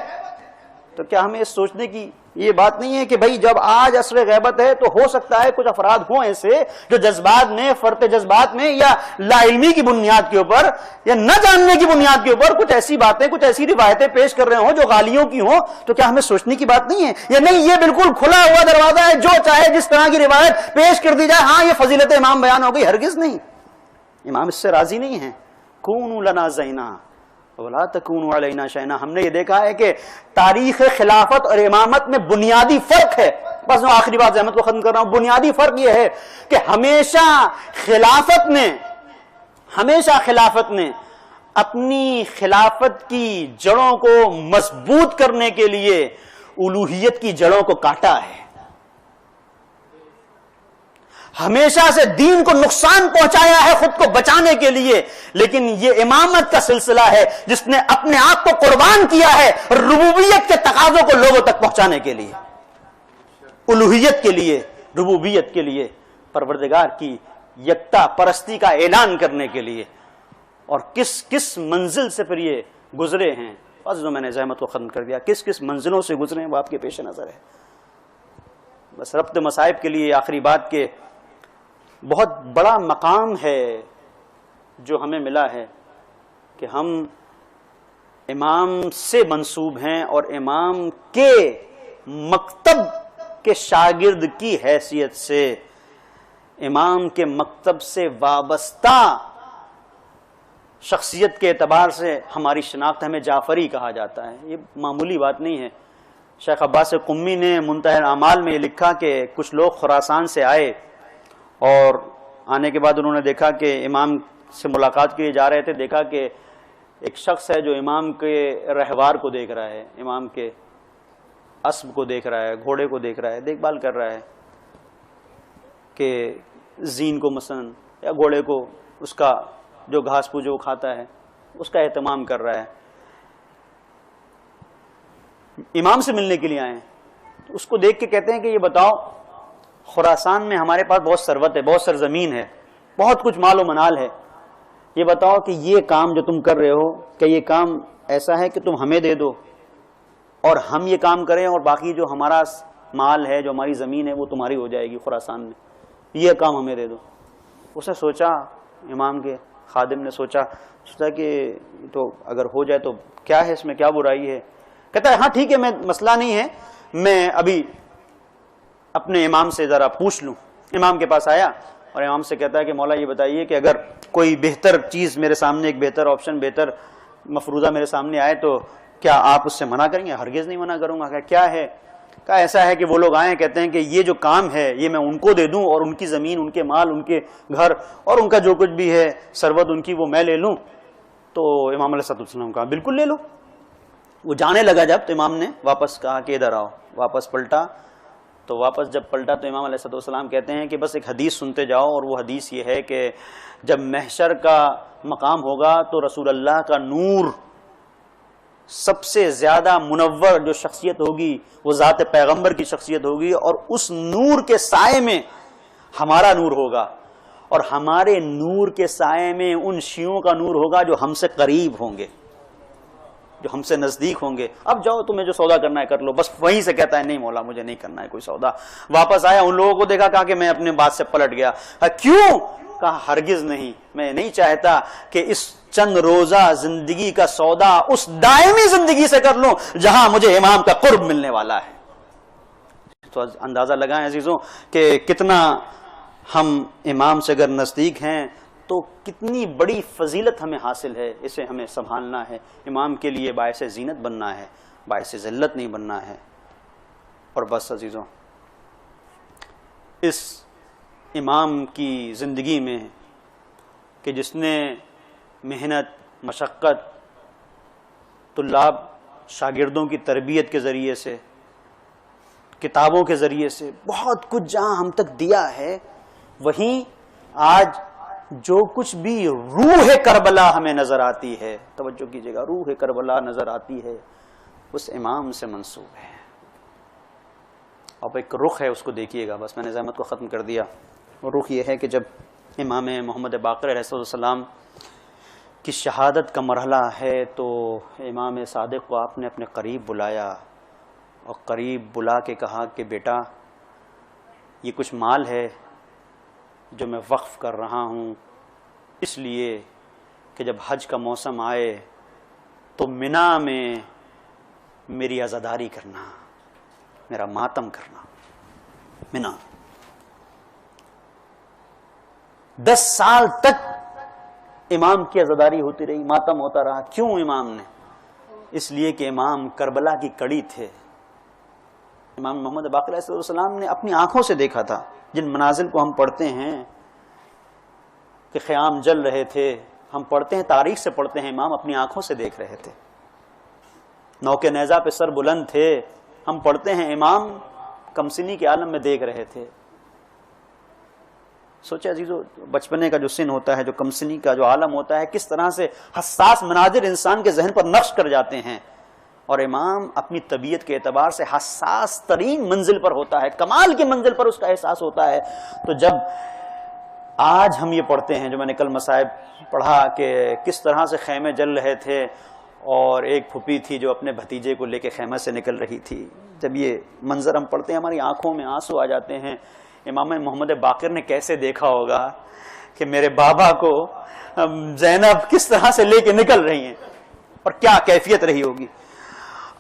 تو کیا ہمیں اس سوچنے کی یہ بات نہیں ہے کہ بھائی جب آج عصر غیبت ہے تو ہو سکتا ہے کچھ افراد ہوں ایسے جو جذبات میں، فرط جذبات میں، یا لا علمی کی بنیاد کے اوپر یا نہ جاننے کی بنیاد کے اوپر کچھ ایسی باتیں، کچھ ایسی روایتیں پیش کر رہے ہوں جو غالیوں کی ہوں. تو کیا ہمیں سوچنے کی بات نہیں ہے؟ یا نہیں یہ بالکل کھلا ہوا دروازہ ہے، جو چاہے جس طرح کی روایت پیش کر دی جائے، ہاں یہ فضیلت امام بیان ہو گئی؟ ہرگز نہیں. امام اس سے راضی نہیں ہیں. کونوا لنا زینا ولا تکونوا علینا شینا. ہم نے یہ دیکھا ہے کہ تاریخ خلافت اور امامت میں بنیادی فرق ہے. بس میں آخری بات زحمت کو ختم کر رہا ہوں. بنیادی فرق یہ ہے کہ ہمیشہ خلافت نے اپنی خلافت کی جڑوں کو مضبوط کرنے کے لیے الوہیت کی جڑوں کو کاٹا ہے. ہمیشہ سے دین کو نقصان پہنچایا ہے خود کو بچانے کے لیے. لیکن یہ امامت کا سلسلہ ہے جس نے اپنے آپ کو قربان کیا ہے ربوبیت کے تقاضوں کو لوگوں تک پہنچانے کے لیے، الوہیت کے لیے، ربوبیت کے لیے، پروردگار کی یکتا پرستی کا اعلان کرنے کے لیے. اور کس منزل سے پھر یہ گزرے ہیں، بس جو میں نے زحمت کو ختم کر دیا، کس منزلوں سے گزرے ہیں وہ آپ کے پیش نظر ہے. بس ربط مصائب کے لیے آخری بات کہ بہت بڑا مقام ہے جو ہمیں ملا ہے کہ ہم امام سے منسوب ہیں اور امام کے مکتب کے شاگرد کی حیثیت سے، امام کے مکتب سے وابستہ شخصیت کے اعتبار سے ہماری شناخت، ہمیں جعفری کہا جاتا ہے. یہ معمولی بات نہیں ہے. شیخ عباس قمی نے منتہی الاعمال میں یہ لکھا کہ کچھ لوگ خراسان سے آئے اور آنے کے بعد انہوں نے دیکھا کہ امام سے ملاقات کے لیے جا رہے تھے، دیکھا کہ ایک شخص ہے جو امام کے رہوار کو دیکھ رہا ہے، امام کے اسب کو دیکھ رہا ہے، گھوڑے کو دیکھ رہا ہے، دیکھ بھال کر رہا ہے کہ زین کو مثلا یا گھوڑے کو، اس کا جو گھاس پوچھ وہ کھاتا ہے، اس کا اہتمام کر رہا ہے. امام سے ملنے کے لیے آئے ہیں. اس کو دیکھ کے کہتے ہیں کہ یہ بتاؤ، خراسان میں ہمارے پاس بہت ثروت ہے، بہت سرزمین ہے، بہت کچھ مال و منال ہے، یہ بتاؤ کہ یہ کام جو تم کر رہے ہو کہ یہ کام ایسا ہے کہ تم ہمیں دے دو اور ہم یہ کام کریں، اور باقی جو ہمارا مال ہے، جو ہماری زمین ہے، وہ تمہاری ہو جائے گی خراسان میں، یہ کام ہمیں دے دو. اس نے سوچا، امام کے خادم نے سوچا کہ تو اگر ہو جائے تو کیا ہے، اس میں کیا برائی ہے. کہتا ہے ہاں ٹھیک ہے، میں مسئلہ نہیں ہے، میں ابھی اپنے امام سے ذرا پوچھ لوں. امام کے پاس آیا اور امام سے کہتا ہے کہ مولا یہ بتائیے کہ اگر کوئی بہتر چیز میرے سامنے، ایک بہتر آپشن، بہتر مفروضہ میرے سامنے آئے تو کیا آپ اس سے منع کریں گے؟ ہرگز نہیں منع کروں گا. کہ کیا ہے؟ کہا ایسا ہے کہ وہ لوگ آئے کہتے ہیں کہ یہ جو کام ہے یہ میں ان کو دے دوں اور ان کی زمین، ان کے مال، ان کے گھر اور ان کا جو کچھ بھی ہے ثروت ان کی، وہ میں لے لوں. تو امام علیہ السلام کہا بالکل لے لو. وہ جانے لگا جب تو امام نے واپس کہا کہ ادھر آؤ. واپس پلٹا تو جب پلٹا تو امام علیہ السلام کہتے ہیں کہ بس ایک حدیث سنتے جاؤ، اور وہ حدیث یہ ہے کہ جب محشر کا مقام ہوگا تو رسول اللہ کا نور سب سے زیادہ منور جو شخصیت ہوگی وہ ذات پیغمبر کی شخصیت ہوگی، اور اس نور کے سائے میں ہمارا نور ہوگا، اور ہمارے نور کے سائے میں ان شیعوں کا نور ہوگا جو ہم سے قریب ہوں گے، جو ہم سے نزدیک ہوں گے. اب جاؤ تمہیں جو سودا کرنا ہے کر لو. بس وہیں سے کہتا ہے نہیں مولا مجھے نہیں کرنا ہے کوئی سودا. واپس آیا، ان لوگوں کو دیکھا، کہا کہ میں اپنے بات سے پلٹ گیا. کیوں؟ کہا ہرگز نہیں، میں نہیں چاہتا کہ اس چند روزہ زندگی کا سودا اس دائمی زندگی سے کر لوں جہاں مجھے امام کا قرب ملنے والا ہے. تو اندازہ لگائیں عزیزوں کہ کتنا ہم امام سے اگر نزدیک ہیں تو کتنی بڑی فضیلت ہمیں حاصل ہے، اسے ہمیں سنبھالنا ہے. امام کے لیے باعث زینت بننا ہے، باعث ذلت نہیں بننا ہے. اور بس عزیزوں، اس امام کی زندگی میں کہ جس نے محنت، مشقت، طلاب شاگردوں کی تربیت کے ذریعے سے، کتابوں کے ذریعے سے بہت کچھ جہاں ہم تک دیا ہے، وہیں آج جو کچھ بھی روح کربلا ہمیں نظر آتی ہے، توجہ کیجئے گا، روح کربلا نظر آتی ہے، اس امام سے منسوب ہے. اب ایک رخ ہے، اس کو دیکھیے گا. بس میں نے زحمت کو ختم کر دیا. اور رخ یہ ہے کہ جب امام محمد باقر علیہ السلام کی شہادت کا مرحلہ ہے تو امام صادق کو آپ نے اپنے قریب بلایا اور قریب بلا کے کہا کہ بیٹا یہ کچھ مال ہے جو میں وقف کر رہا ہوں، اس لیے کہ جب حج کا موسم آئے تو منا میں میری عزاداری کرنا، میرا ماتم کرنا. منا 10 سال تک امام کی عزاداری ہوتی رہی، ماتم ہوتا رہا. کیوں امام نے؟ اس لیے کہ امام کربلا کی کڑی تھے. امام محمد باقر علیہ السلام نے اپنی آنکھوں سے دیکھا تھا. جن منازل کو ہم پڑھتے ہیں کہ خیام جل رہے تھے، ہم پڑھتے ہیں، تاریخ سے پڑھتے ہیں، امام اپنی آنکھوں سے دیکھ رہے تھے. نوکے نیزہ پہ سر بلند تھے، ہم پڑھتے ہیں امام کمسنی کے عالم میں دیکھ رہے تھے. سوچے عزیزو، بچپنے کا جو سن ہوتا ہے، جو کمسنی کا جو عالم ہوتا ہے، کس طرح سے حساس مناظر انسان کے ذہن پر نقش کر جاتے ہیں. اور امام اپنی طبیعت کے اعتبار سے حساس ترین منزل پر ہوتا ہے، کمال کی منزل پر اس کا احساس ہوتا ہے. تو جب آج ہم یہ پڑھتے ہیں، جو میں نے کل مصائب پڑھا کہ کس طرح سے خیمے جل رہے تھے اور ایک پھوپھی تھی جو اپنے بھتیجے کو لے کے خیمے سے نکل رہی تھی، جب یہ منظر ہم پڑھتے ہیں ہماری آنکھوں میں آنسو آ جاتے ہیں. امام محمد باقر نے کیسے دیکھا ہوگا کہ میرے بابا کو زینب کس طرح سے لے کے نکل رہی ہیں، اور کیا کیفیت رہی ہوگی.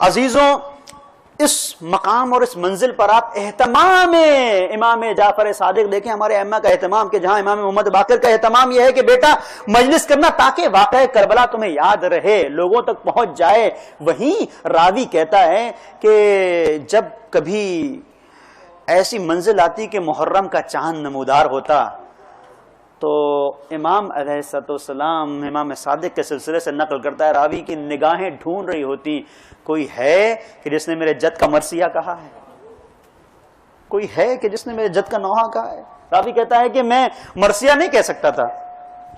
عزیزوں، اس مقام اور اس منزل پر آپ اہتمام امام جعفر صادق دیکھیں، ہمارے ائمہ کا اہتمام، کہ جہاں امام محمد باقر کا اہتمام یہ ہے کہ بیٹا مجلس کرنا تاکہ واقعہ کربلا تمہیں یاد رہے، لوگوں تک پہنچ جائے. وہیں راوی کہتا ہے کہ جب کبھی ایسی منزل آتی کہ محرم کا چاند نمودار ہوتا تو امام علیہ السلام امام صادق کے سلسلے سے نقل کرتا ہے، راوی کی نگاہیں ڈھونڈ رہی ہوتی کوئی ہے کہ جس نے میرے جد کا مرثیہ کہا ہے، کوئی ہے کہ جس نے میرے جد کا نوحہ کہا ہے. راوی کہتا ہے کہ میں مرثیہ نہیں کہہ سکتا تھا،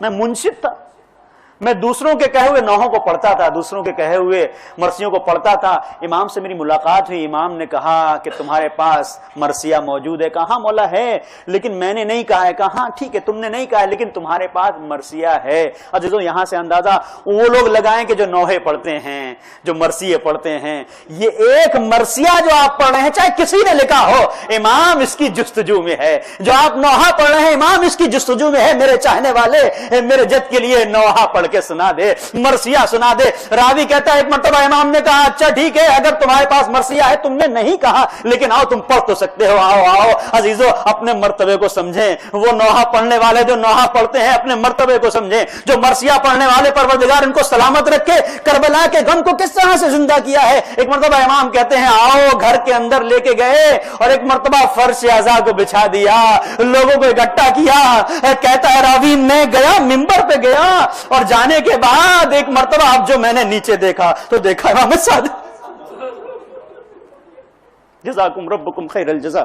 میں منشد تھا، میں دوسروں کے کہے ہوئے نوحوں کو پڑھتا تھا، دوسروں کے کہے ہوئے مرثیوں کو پڑھتا تھا. امام سے میری ملاقات ہوئی، امام نے کہا کہ تمہارے پاس مرثیہ موجود ہے. کہاں مولا ہے، لیکن میں نے نہیں کہا ہے. کہاں ٹھیک ہے تم نے نہیں کہا ہے لیکن تمہارے پاس مرثیہ ہے. عزیزوں، یہاں سے اندازہ وہ لوگ لگائیں کہ جو نوحے پڑھتے ہیں، جو مرثیے پڑھتے ہیں. یہ ایک مرثیہ جو آپ پڑھ رہے ہیں، چاہے کسی نے لکھا ہو، امام اس کی جستجو میں ہے. جو آپ نوحہ پڑھ رہے ہیں، امام اس کی جستجو میں ہے. میرے چاہنے والے میرے جد کے لیے نوحہ پڑھ کے سنا دے، مرثیہ سنا دے. راوی کہتا ہے ایک مرتبہ امام نے کہا اچھا ٹھیک ہے اگر تمہارے پاس مرثیہ ہے، تم نے نہیں کہا لیکن آؤ تم پڑھ تو سکتے ہو، آؤ آؤ. عزیزو، اپنے مرتبے کو سمجھیں. وہ نوحہ پڑھنے والے جو نوحہ پڑھتے ہیں اپنے مرتبے کو سمجھیں. جو مرثیہ پڑھنے والے پروردگار ان کو سلامت رکھے، کربلا کے غم کو کس طرح سے زندہ کیا ہے. ایک مرتبہ امام کہتے ہیں آؤ، گھر کے اندر لے کے گئے اور ایک مرتبہ فرش اعضاء کو بچھا دیا، لوگوں کو اکٹھا کیا. کہتا ہے راوی میں گیا، منبر پہ گیا اور جانے کے بعد ایک مرتبہ اب جو میں نے نیچے دیکھا تو دیکھا امام صادق، جزاکم ربکم خیر الجزا.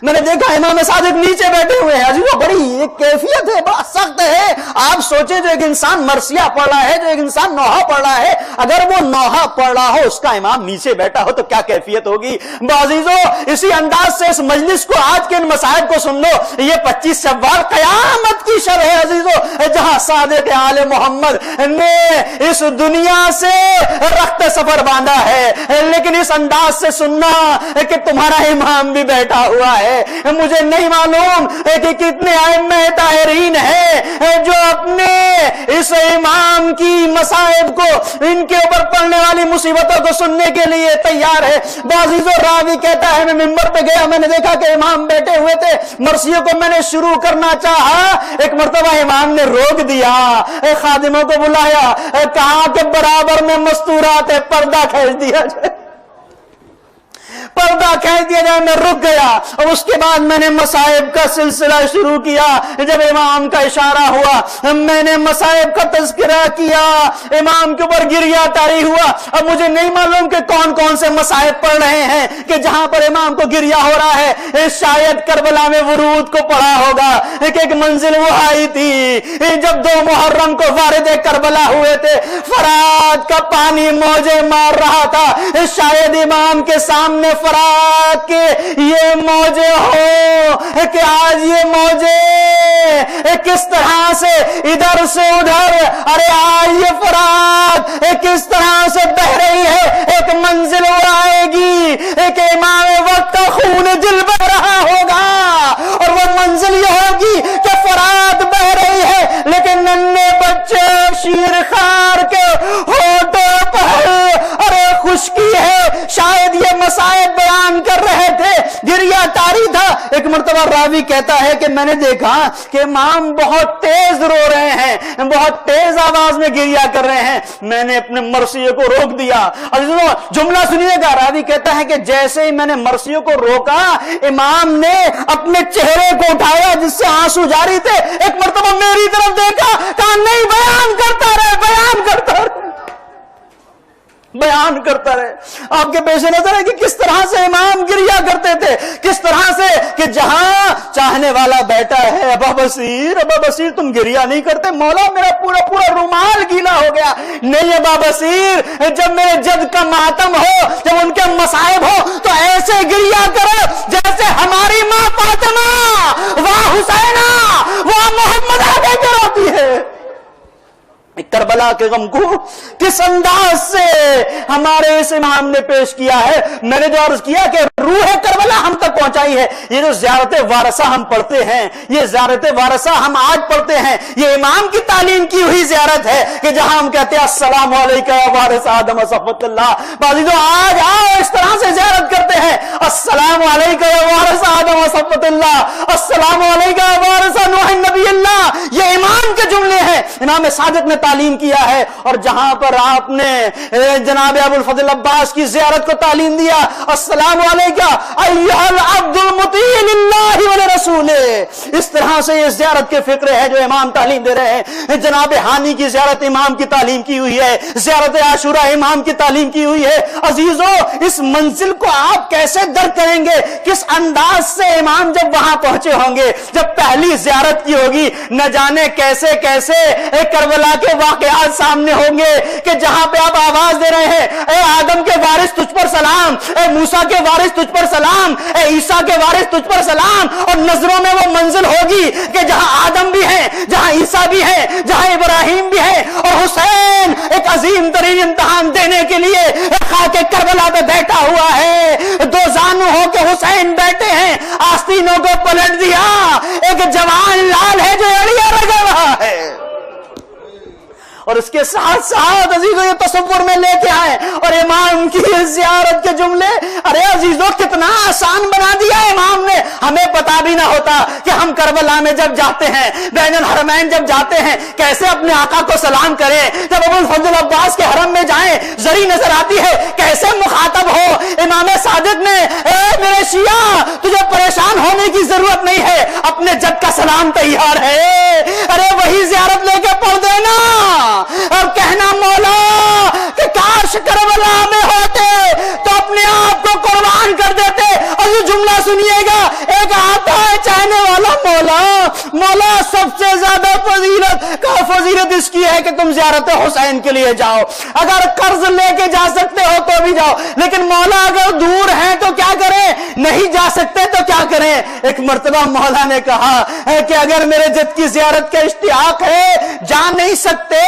میں نے دیکھا امام صادق نیچے بیٹھے ہوئے ہیں. عزیزو، بڑی ایک کیفیت ہے، بڑا سخت ہے. آپ سوچیں جو ایک انسان مرثیہ پڑھ رہا ہے، جو ایک انسان نوحہ پڑھ رہا ہے، اگر وہ نوحہ پڑھ رہا ہو، اس کا امام نیچے بیٹھا ہو تو کیا کیفیت ہوگی. عزیزو، اسی انداز سے اس مجلس کو، آج کے ان مسائل کو سن لو. یہ 25 شوال قیامت کی شب ہے عزیزو، جہاں صادق آل محمد نے اس دنیا سے رخت سفر باندھا ہے. لیکن اس انداز سے سننا کہ تمہارا امام بھی بیٹھا ہوا ہے. مجھے نہیں معلوم کہ کتنے ائمہ طاہرین ہیں جو اپنے اس امام کی مصائب کو, ان کے اوپر پڑنے والی مصیبتوں کو سننے کے لیے تیار ہے. بعضیزو راوی کہتا ہے میں ممبر پہ گیا, میں نے دیکھا کہ امام بیٹھے ہوئے تھے, مرثیوں کو میں نے شروع کرنا چاہا, ایک مرتبہ امام نے روک دیا, خادموں کو بلایا, کہا کہ برابر میں مستورات ہے, پردہ کھینچ دیا جائے, پردہ کھینچ دیا جائے. میں رک گیا اور اس کے بعد میں نے مصائب کا سلسلہ شروع کیا. جب امام کا اشارہ ہوا میں نے مصائب کا تذکرہ کیا, امام کے اوپر گریہ طاری ہوا. اب مجھے نہیں معلوم کہ کون کون سے مصائب پڑھ رہے ہیں کہ جہاں پر امام کو گریہ ہو رہا ہے, شاید کربلا میں ورود کو پڑھا ہوگا کہ ایک منزل وہ آئی تھی جب 2 محرم کو وارد کربلا ہوئے تھے, فرات کا پانی موجے مار رہا تھا, شاید امام کے سامنے فرات کے یہ موجے ہو کہ آج یہ موجے کس طرح سے ادھر سے ادھر, ارے آج یہ فرات کس طرح سے بہ رہی ہے. ایک منزل وہ آئے گی ایک امام وقت کا خون دل بہ رہا ہوگا, اور وہ منزل یہ ہوگی کہ فرات بہ رہی ہے لیکن ننھے بچے شیر خار کے ہونٹوں پر ارے خشکی ہے. شاید یہ مسائل بیان کر رہے تھے, گریہ طاری تھا. ایک مرتبہ راوی کہتا ہے کہ میں نے دیکھا کہ امام بہت تیز رو رہے ہیں, بہت تیز آواز میں گریہ کر رہے ہیں. میں نے اپنے مرثیے کو روک دیا. جملہ سنیے گا, راوی کہتا ہے کہ جیسے ہی میں نے مرثیوں کو روکا, امام نے اپنے چہرے کو اٹھایا جس سے آنسو جاری تھے, ایک مرتبہ میری طرف دیکھا, کہا نہیں بیان کرتا رہے, بیان کرتا رہے, بیان کرتا رہے. آپ کے پیش نظر ہے کہ کس طرح سے امام گریہ کرتے تھے, کس طرح سے کہ جہاں چاہنے والا بیٹھا ہے, ابا بصیر, ابا بصیر تم گریہ نہیں کرتے, مولا میرا پورا پورا رومال گیلا ہو گیا. نہیں ابا بصیر, جب میرے جد کا ماتم ہو, جب ان کے مصائب ہو تو ایسے گریہ کرو جیسے ہماری ماں فاطمہ واہ حسینہ واہ محمد آگے کراتی ہے. کربلا کے غم کو کس انداز سے ہمارے اس امام نے پیش کیا ہے. میں نے جو عرض کیا کہ روح کربلا ہم تک پہنچائی ہے. یہ جو زیارت وارثہ ہم پڑھتے ہیں, یہ زیارت وارثہ ہم آج پڑھتے ہیں, یہ امام کی تعلیم کی ہوئی زیارت ہے کہ جہاں ہم کہتے ہیں السلام علیکم یا وارث آدم صفوت اللہ. بازی جو آج آؤ اس طرح سے زیارت کرتے ہیں, السلام علیکم یا وارث آدم صفوت اللہ, السلام علیکم یا وارث نوح نبی اللہ. یہ امام کے جملے ہیں, امام صادق نے تعلیم کیا ہے. اور جہاں پر آپ نے جناب ابو الفضل عباس کی زیارت کو تعلیم دیا, السلام علیکم ایھا العبد المطیع للہ ولرسولہ, اس طرح سے یہ زیارت کے فکر ہے جو امام تعلیم دے رہے ہیں. جناب ہانی کی زیارت امام کی تعلیم کی ہوئی ہے, زیارت عاشورہ امام کی تعلیم کی ہوئی ہے. عزیزو, اس منزل کو آپ کیسے درک کریں گے, کس انداز سے امام جب وہاں پہنچے ہوں گے, جب پہلی زیارت کی ہوگی, نہ جانے کیسے کیسے کربلا کے واقعات سامنے ہوں گے کہ جہاں پہ آپ آواز دے رہے ہیں اے آدم کے وارث تجھ پر سلام, اے موسیٰ کے وارث تجھ پر سلام, اے عیسیٰ کے وارث تجھ پر سلام. اور نظروں میں وہ منزل ہوگی کہ جہاں آدم بھی ہیں, جہاں عیسیٰ بھی ہیں, جہاں ابراہیم بھی ہیں, اور حسین ایک عظیم ترین امتحان دینے کے لیے خاک کربلا پہ بیٹھا ہوا ہے. 2 زانو ہو کے حسین بیٹھے ہیں, آستینوں کو پلٹ دیا, ایک جوان لال ہے جو اڑیا رگڑ رہا ہے. اور اس کے ساتھ ساتھ عزیزو یہ تصور میں لے کے آئے اور امام کی زیارت کے جملے, ارے عزیزو کتنا آسان بنا دیا امام نے. ہمیں پتا بھی نہ ہوتا کہ ہم کربلا میں جب جاتے ہیں, بین الحرمین جب جاتے ہیں, کیسے اپنے آقا کو سلام کریں. جب ابو الفضل عباس کے حرم میں جائیں, زری نظر آتی ہے, کیسے مخاطب ہو. امام صادق نے, اے میرے شیعہ تجھے پریشان ہونے کی ضرورت نہیں ہے, اپنے جد کا سلام تیار ہے. ارے وہی زیارت لے کے پڑھ دینا اور کہنا مولا کہ کاش کربلا میں ہوتے تو اپنے آپ کو قربان کر دیتے. اور یہ جملہ سنیے گا, ایک آتا ہے چاہنے والا مولا, مولا سب سے زیادہ فضیلت اس کی ہے کہ تم زیارت حسین کے لیے جاؤ. اگر قرض لے کے جا سکتے ہو تو بھی جاؤ, لیکن مولا اگر دور ہیں تو کیا کریں, نہیں جا سکتے تو کیا کریں. ایک مرتبہ مولا نے کہا کہ اگر میرے جد کی زیارت کا اشتیاق ہے, جا نہیں سکتے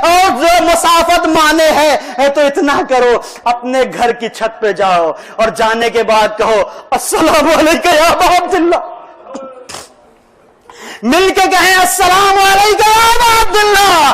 اور جو مسافت مانے ہے تو اتنا کرو, اپنے گھر کی چھت پہ جاؤ اور جانے کے بعد کہو السلام علیکم یا ابا عبداللہ, مل کے کہیں السلام علیکم یا ابا عبداللہ,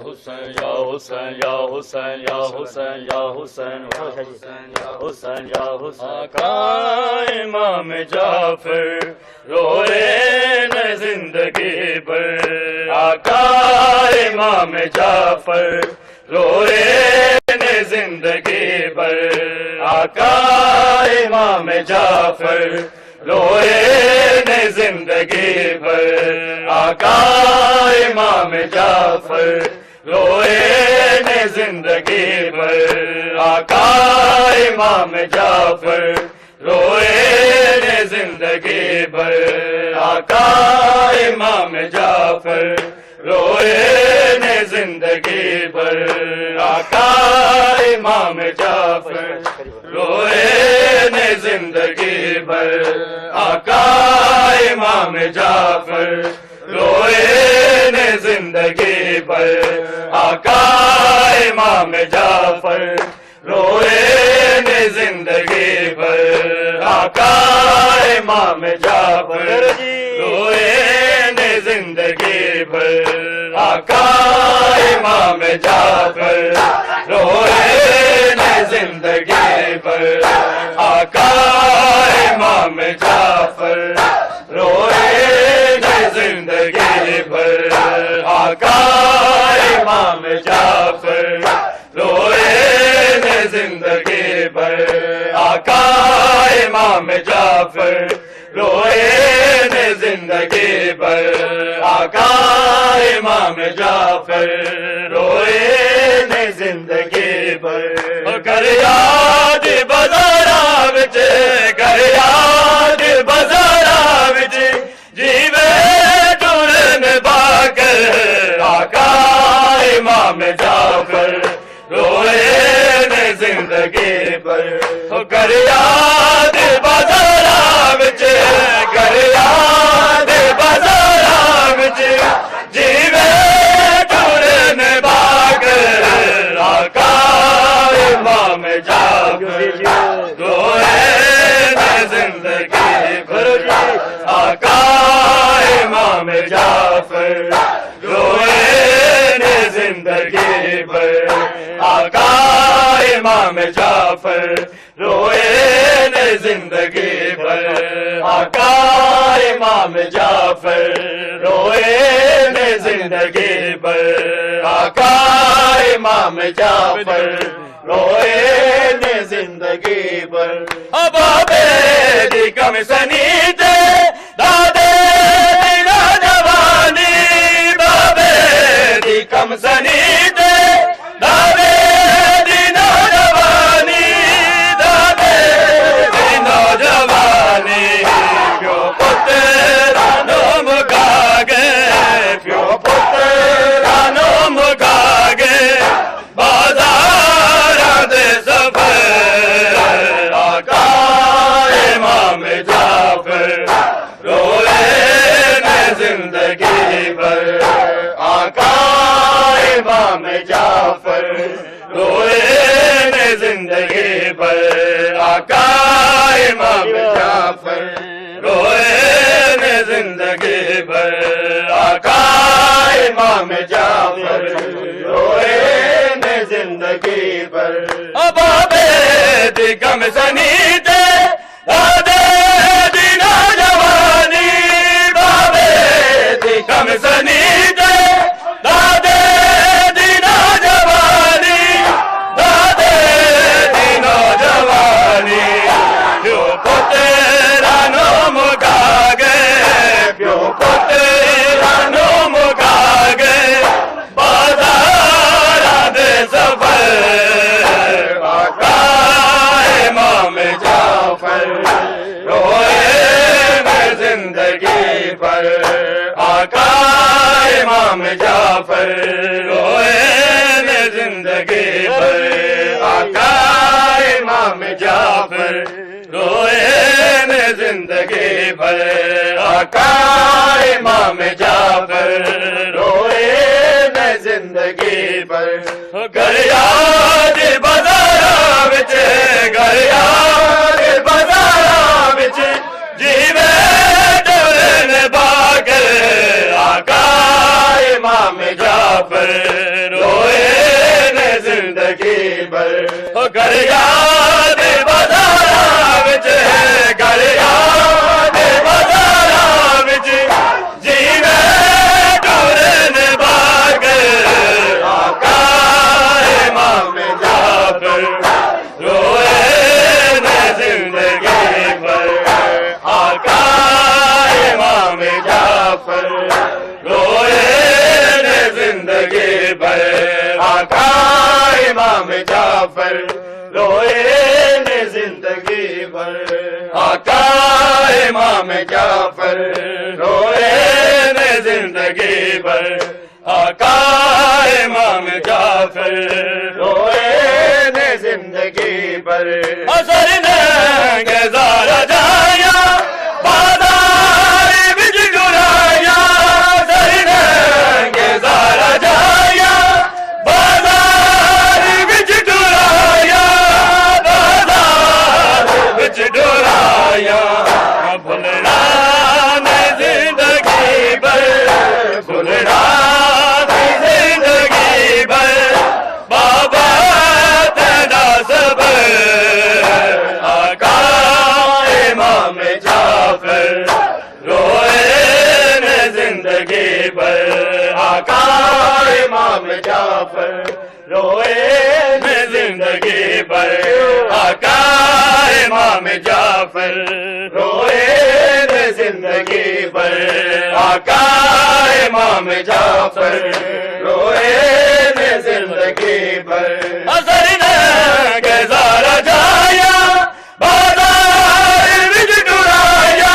حسین یا حسین یا حسین یا حسین یا حسین یا حسین یا حسین آقا امام جعفر روئے نہ زندگی پر آقا امام جعفر روئے نہ زندگی پر آقا امام جعفر روئے نہ زندگی پر آقا امام جعفر روئے نہ زندگی پر آقا امام جعفر روئے نہ زندگی پر آقا امام جعفر روئے نہ زندگی پر آقا امام جعفر روئے نہ زندگی پر آقا امام جعفر روئے نہ زندگی پر آقا امام جعفر روئے نہ زندگی پر آقا امام جعفر روئے نہ زندگی پر آقا امام جعفر روئے نہ زندگی پر آقا امام جعفر روئے نہ زندگی پر آقا امام جعفر روئے نہ زندگی پر آقا امام جعفر روئے نہ زندگی پر آقا امام جعفر روئے نہ زندگی پر کر یاد بازاراں وچ کر یاد بازاراں وچ جیوے ٹرن باکر آقا امام جعفر روئے نہ زندگی پر کر یاد بازاراں وچ کر یاد بازاراں وچ جیوے ٹرن باکر آقا امام جعفر روئے نہ زندگی پر آقا امام جعفر روئے نہ زندگی پر آقا امام جعفر روئے نہ زندگی پر آقا امام جعفر روئے نہ زندگی پر آقا امام جعفر روئے نہ زندگی پر بابے دی کم سنی تے دادے دی نوجوانی بابے دی کم سنی تے دادے دی نوجوانی دادے دی نوجوانی پیو پترا نو مکا گئے پیو پترا نو مکا گئے بازار دے سفر آقا امام جعفر روئے نہ زندگی پر آقا امام جعفر روئے نہ زندگی پر آقا امام جعفر روئے نہ زندگی پر آقا امام جعفر روئے نہ زندگی پر بابے دی کم سنی تے دادے دی نوجوانی بابے دی کم سنی تے دادے دی نوجوانی دادے دی نوجوانی پیو پترا نو مکا گئے پیو پترا نو مکا گئے بازار دے سفر آقا امام جعفر روئے نہ زندگی پر آقا امام جعفر روئے نہ زندگی پر آقا امام جعفر روئے نہ زندگی پر آقا امام جعفر روئے نہ زندگی پر گر یاد بازاراں وچ گر یاد بازاراں وچ جیوے ٹرن باکر آقا امام جعفر گر یاد بازار وچ گر یاد بازار وچ جیوے ٹورن باغ آقا امام جعفر روئے نے زندگی پر آقا امام جعفر روئے نے زندگی پر آقا امام جعفر روئے نے زندگی پر آقا امام جعفر روئے نے زندگی پر آقا امام جعفر روئے نے زندگی پر اثر نے گزارا جایا بازار وچ ڈرایا اثر نے گزارا جایا بازار وچ ڈرایا بازار وچ ڈرایا بھولنا نے زندگی پر بھولنا نے زندگی پر بابا تیرا صبر آقا امام جعفر روئے نے زندگی پر آقا امام جعفر روئے نے زندگی پر آقا امام جعفر روئے نے زندگی پر آقا امام جعفر روئے نے زندگی پر اثر نے گزارا جایا بازار وچ ڈرایا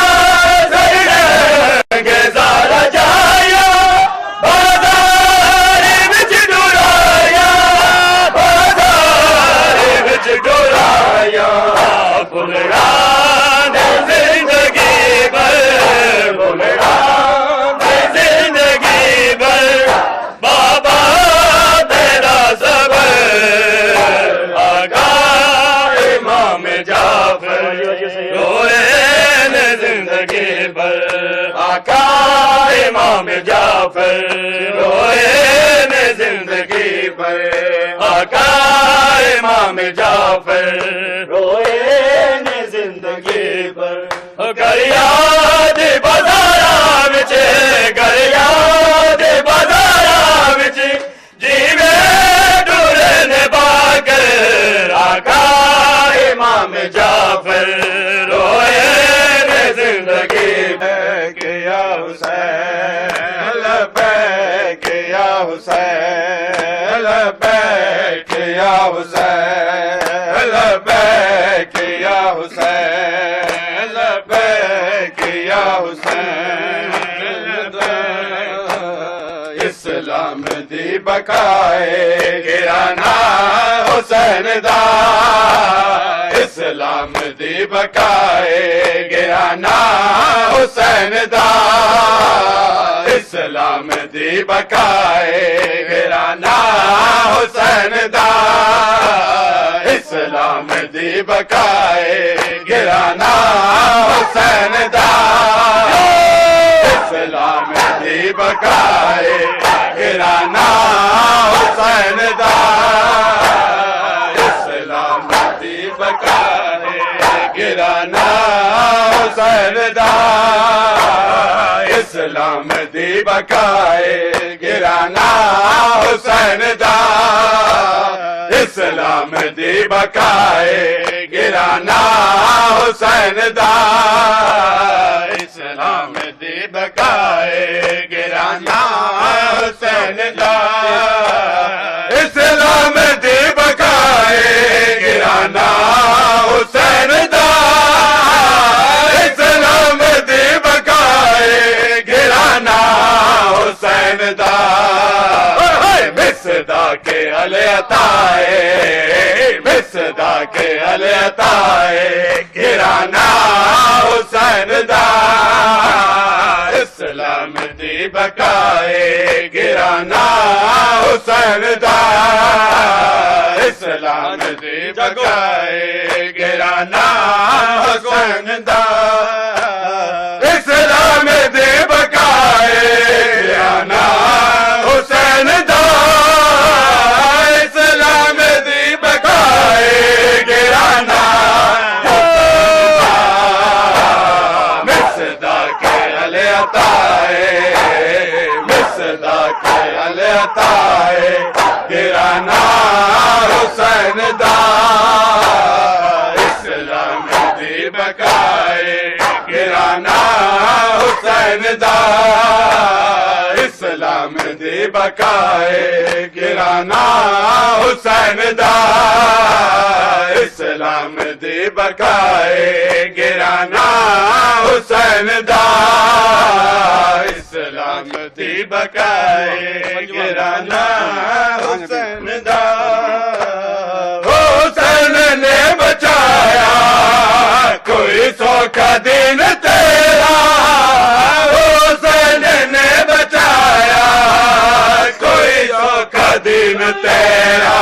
اثر نے گزارا جایا بازار وچ ڈرایا بازار وچ ڈرایا بھولنا نے زندگی پر بھولنا نے زندگی پر بابا تیرا صبر آقا امام جعفر روئے نے زندگی پر آقا امام جعفر روئے نے زندگی پر آقا امام جعفر روئے نے زندگی پر گر یاد بازار وچ گر یاد بازار وچ جیوے ٹورن باغ آقا امام جعفر روئے نے زندگی لبیک یا حسین لبیک یا حسین لبیک یا حسین لبیک یا حسین لبیک یا حسین اسلام دی بقائے گرانا حسین دا اسلام دی بقائے گرانا حسین دا اسلام دی بقائے گرانا حسین دا اسلام دی بقائے گرانا حسین دا اسلام دی بقائے گرانا حسین دا اسلام دی بقائے گرانا حسین دا اسلام دی بقائے گرانا حسین دا اسلام دی بقائے گرانا حسین دا اسلام دی بقائے گرانا حسین دا اسلام دی بقائے گرانا حسین دا اسلام دی بقائے گرانا حسین دا مصدا کے علیتائے مصدا کے علیتائے گرانا حسین دا اسلام دی بقائے گرانا حسین دا اسلام دی بقائے گرانا حسین دا اسلام دی بقائے گرانا حسین دا اسلام دی بقائے بقائے گرانا حسین دا اسلام دی بقائے گرانا حسین دا اسلام دی بقائے گرانا حسین دا حسین نے بچایا کوئی سوکھا دین تیرا حسین نے بچایا کوئی سوکھا دین تیرا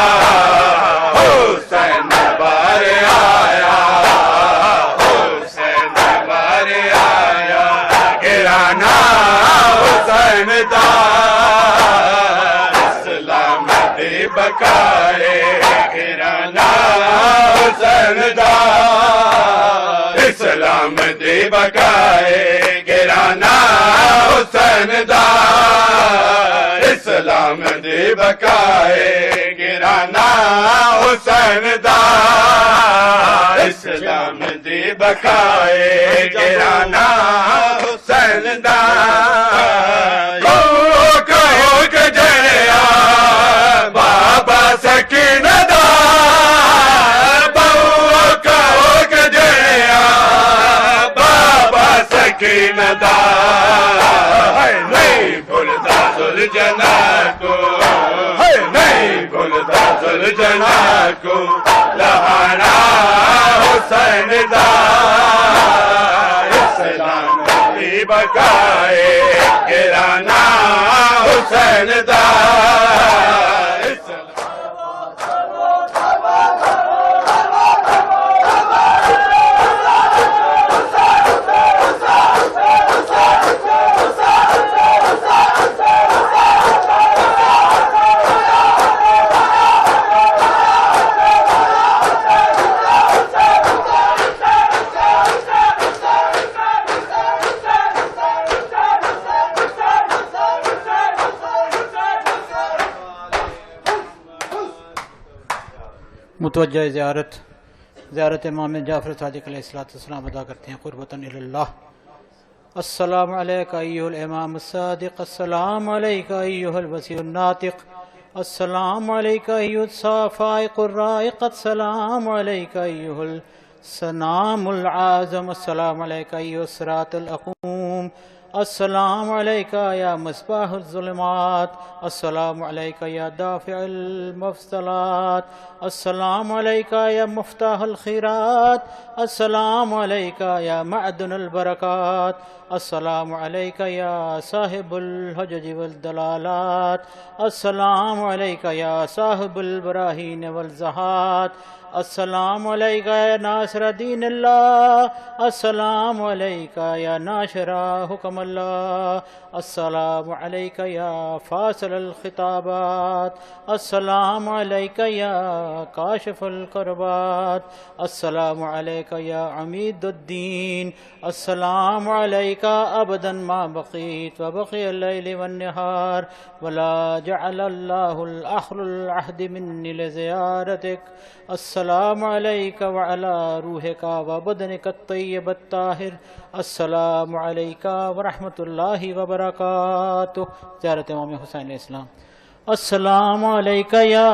حسین بار آیا حسین بار آیا گرانا حسین دا اسلام دی بقائے گرانا حسین دا اسلام دی بقائے گرانا حسین دا اسلام دی بقائے گرانا حسین دا اسلام دی بقائے گرانا حسین دا کہو کہ جڑیا بابا سکین دا سکین دا نہیں بھولتا سلجھنا کو نہیں بھولتا سلجھنا کو لہانا حسین دا اسلام دی بقائے گرانا حسین دا متوجہ زیارت امام جعفر صادق علیہ السلام ادا کرتے ہیں قربتاً اللہ. السلام علیکہ ایہا الامام الصادق، السلام علیکہ ایہا الوسیع الناطق، السلام علیکہ ایہا الصافائق الرائق، السلام علیکہ ایہا السنام العظم، السلام علیکہ ایہا الصراط الاقوم، السلام علیکہ یا مصباح الظلمات، السلام علیکہ یا دافع المفصلات، السلام علیکہ یا مفتاح الخیرات، السلام علیکہ یا معدن البرکات، السلام علیکہ یا صاحب الحجج والدلالات، السلام علیکہ یا صاحب البراہین والزہات، السلام علیکہ یا ناصر دین اللہ، السلام علیکہ یا ناشر حکم اللہ، السلام علیکہ یا فاصل الخطابات، السلام علیکہ یا کاشف الکربات، السلام علیکہ یا عمید الدین، السلام علیکہ ابدا ما بقیت وبقی اللیل والنہار ولا جعل اللہ الآخر العہد منی لزیارتک، السلام علیکہ وعلی روحک وبدنک الطیب الطاہر، السلام علیکہ ورحمۃ اللہ وبرکاتہ. زیارت امام حسین علیہ السلام. السلام علیکہ یا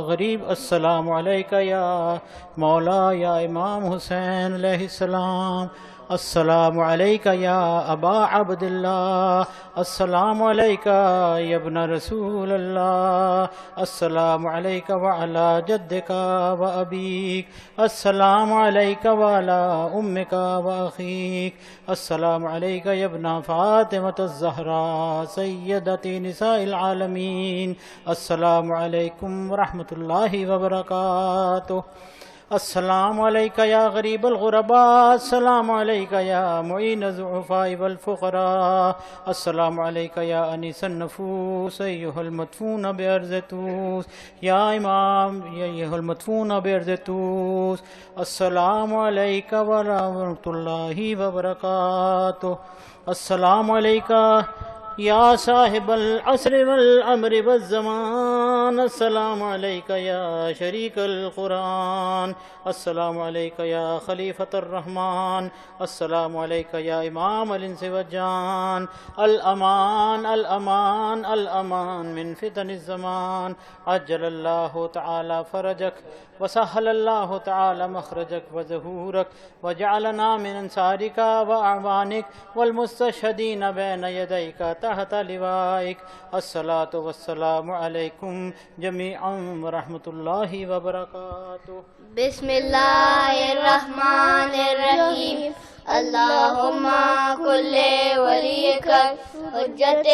غریب، السلام علیکہ یا مولا یا امام حسین علیہ السلام، السلام علیکہ یا ابا عبداللہ، السلام علیکہ یا ابن رسول اللہ، السلام علیکہ وعلی جدک و ابیک، السلام علیکہ وعلی امک و اخیک، السلام علیکہ یا ابن فاطمۃ الزہراء سیدۃ نساء العالمین، السلام علیکم ورحمۃ اللہ وبرکاتہ. السلام علیکہ یا غریب الغرباء، السلام علیکہ یا معین الضعفاء والفقراء، السلام علیکہ یا انیس النفوس ایہا المدفون بارض طوس، یا امام ایہا المدفون بارض طوس، السلام علیکہ ورحمۃ اللہ وبرکاتہ. السلام علیکہ یا صاحب العصر والامر والزمان، السلام علیک یا شریک القرآن، السلام علیک یا خلیفۃ الرحمن، السلام علیک یا امام الانس والجان، الامان الامان الامان من فتن الزمان، عجل اللہ تعالی فرجک وسهل الله تعالى مخرجك وظهورك، وجعلنا من انصارك واعوانك والمستشهدين بين يديك تحت لوائك، الصلاة والسلام عليكم جميعا ورحمة الله وبركاته. بسم الله الرحمن الرحيم. اللهم كل وليك حجة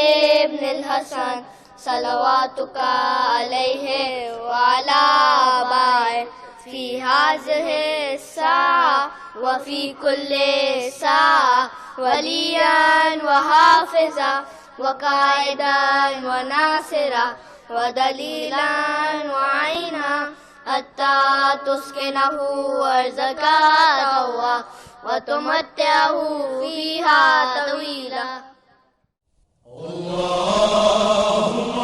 ابن الحسن صلواتك عليه وعلى آبائه في هذه الساعة وفي كل ساعة وليا وحافظا وقائدا وناصرا ودليلا وعينا حتى تسكنه أرضك طوعا وتمتعه فيها طويلا. اللهم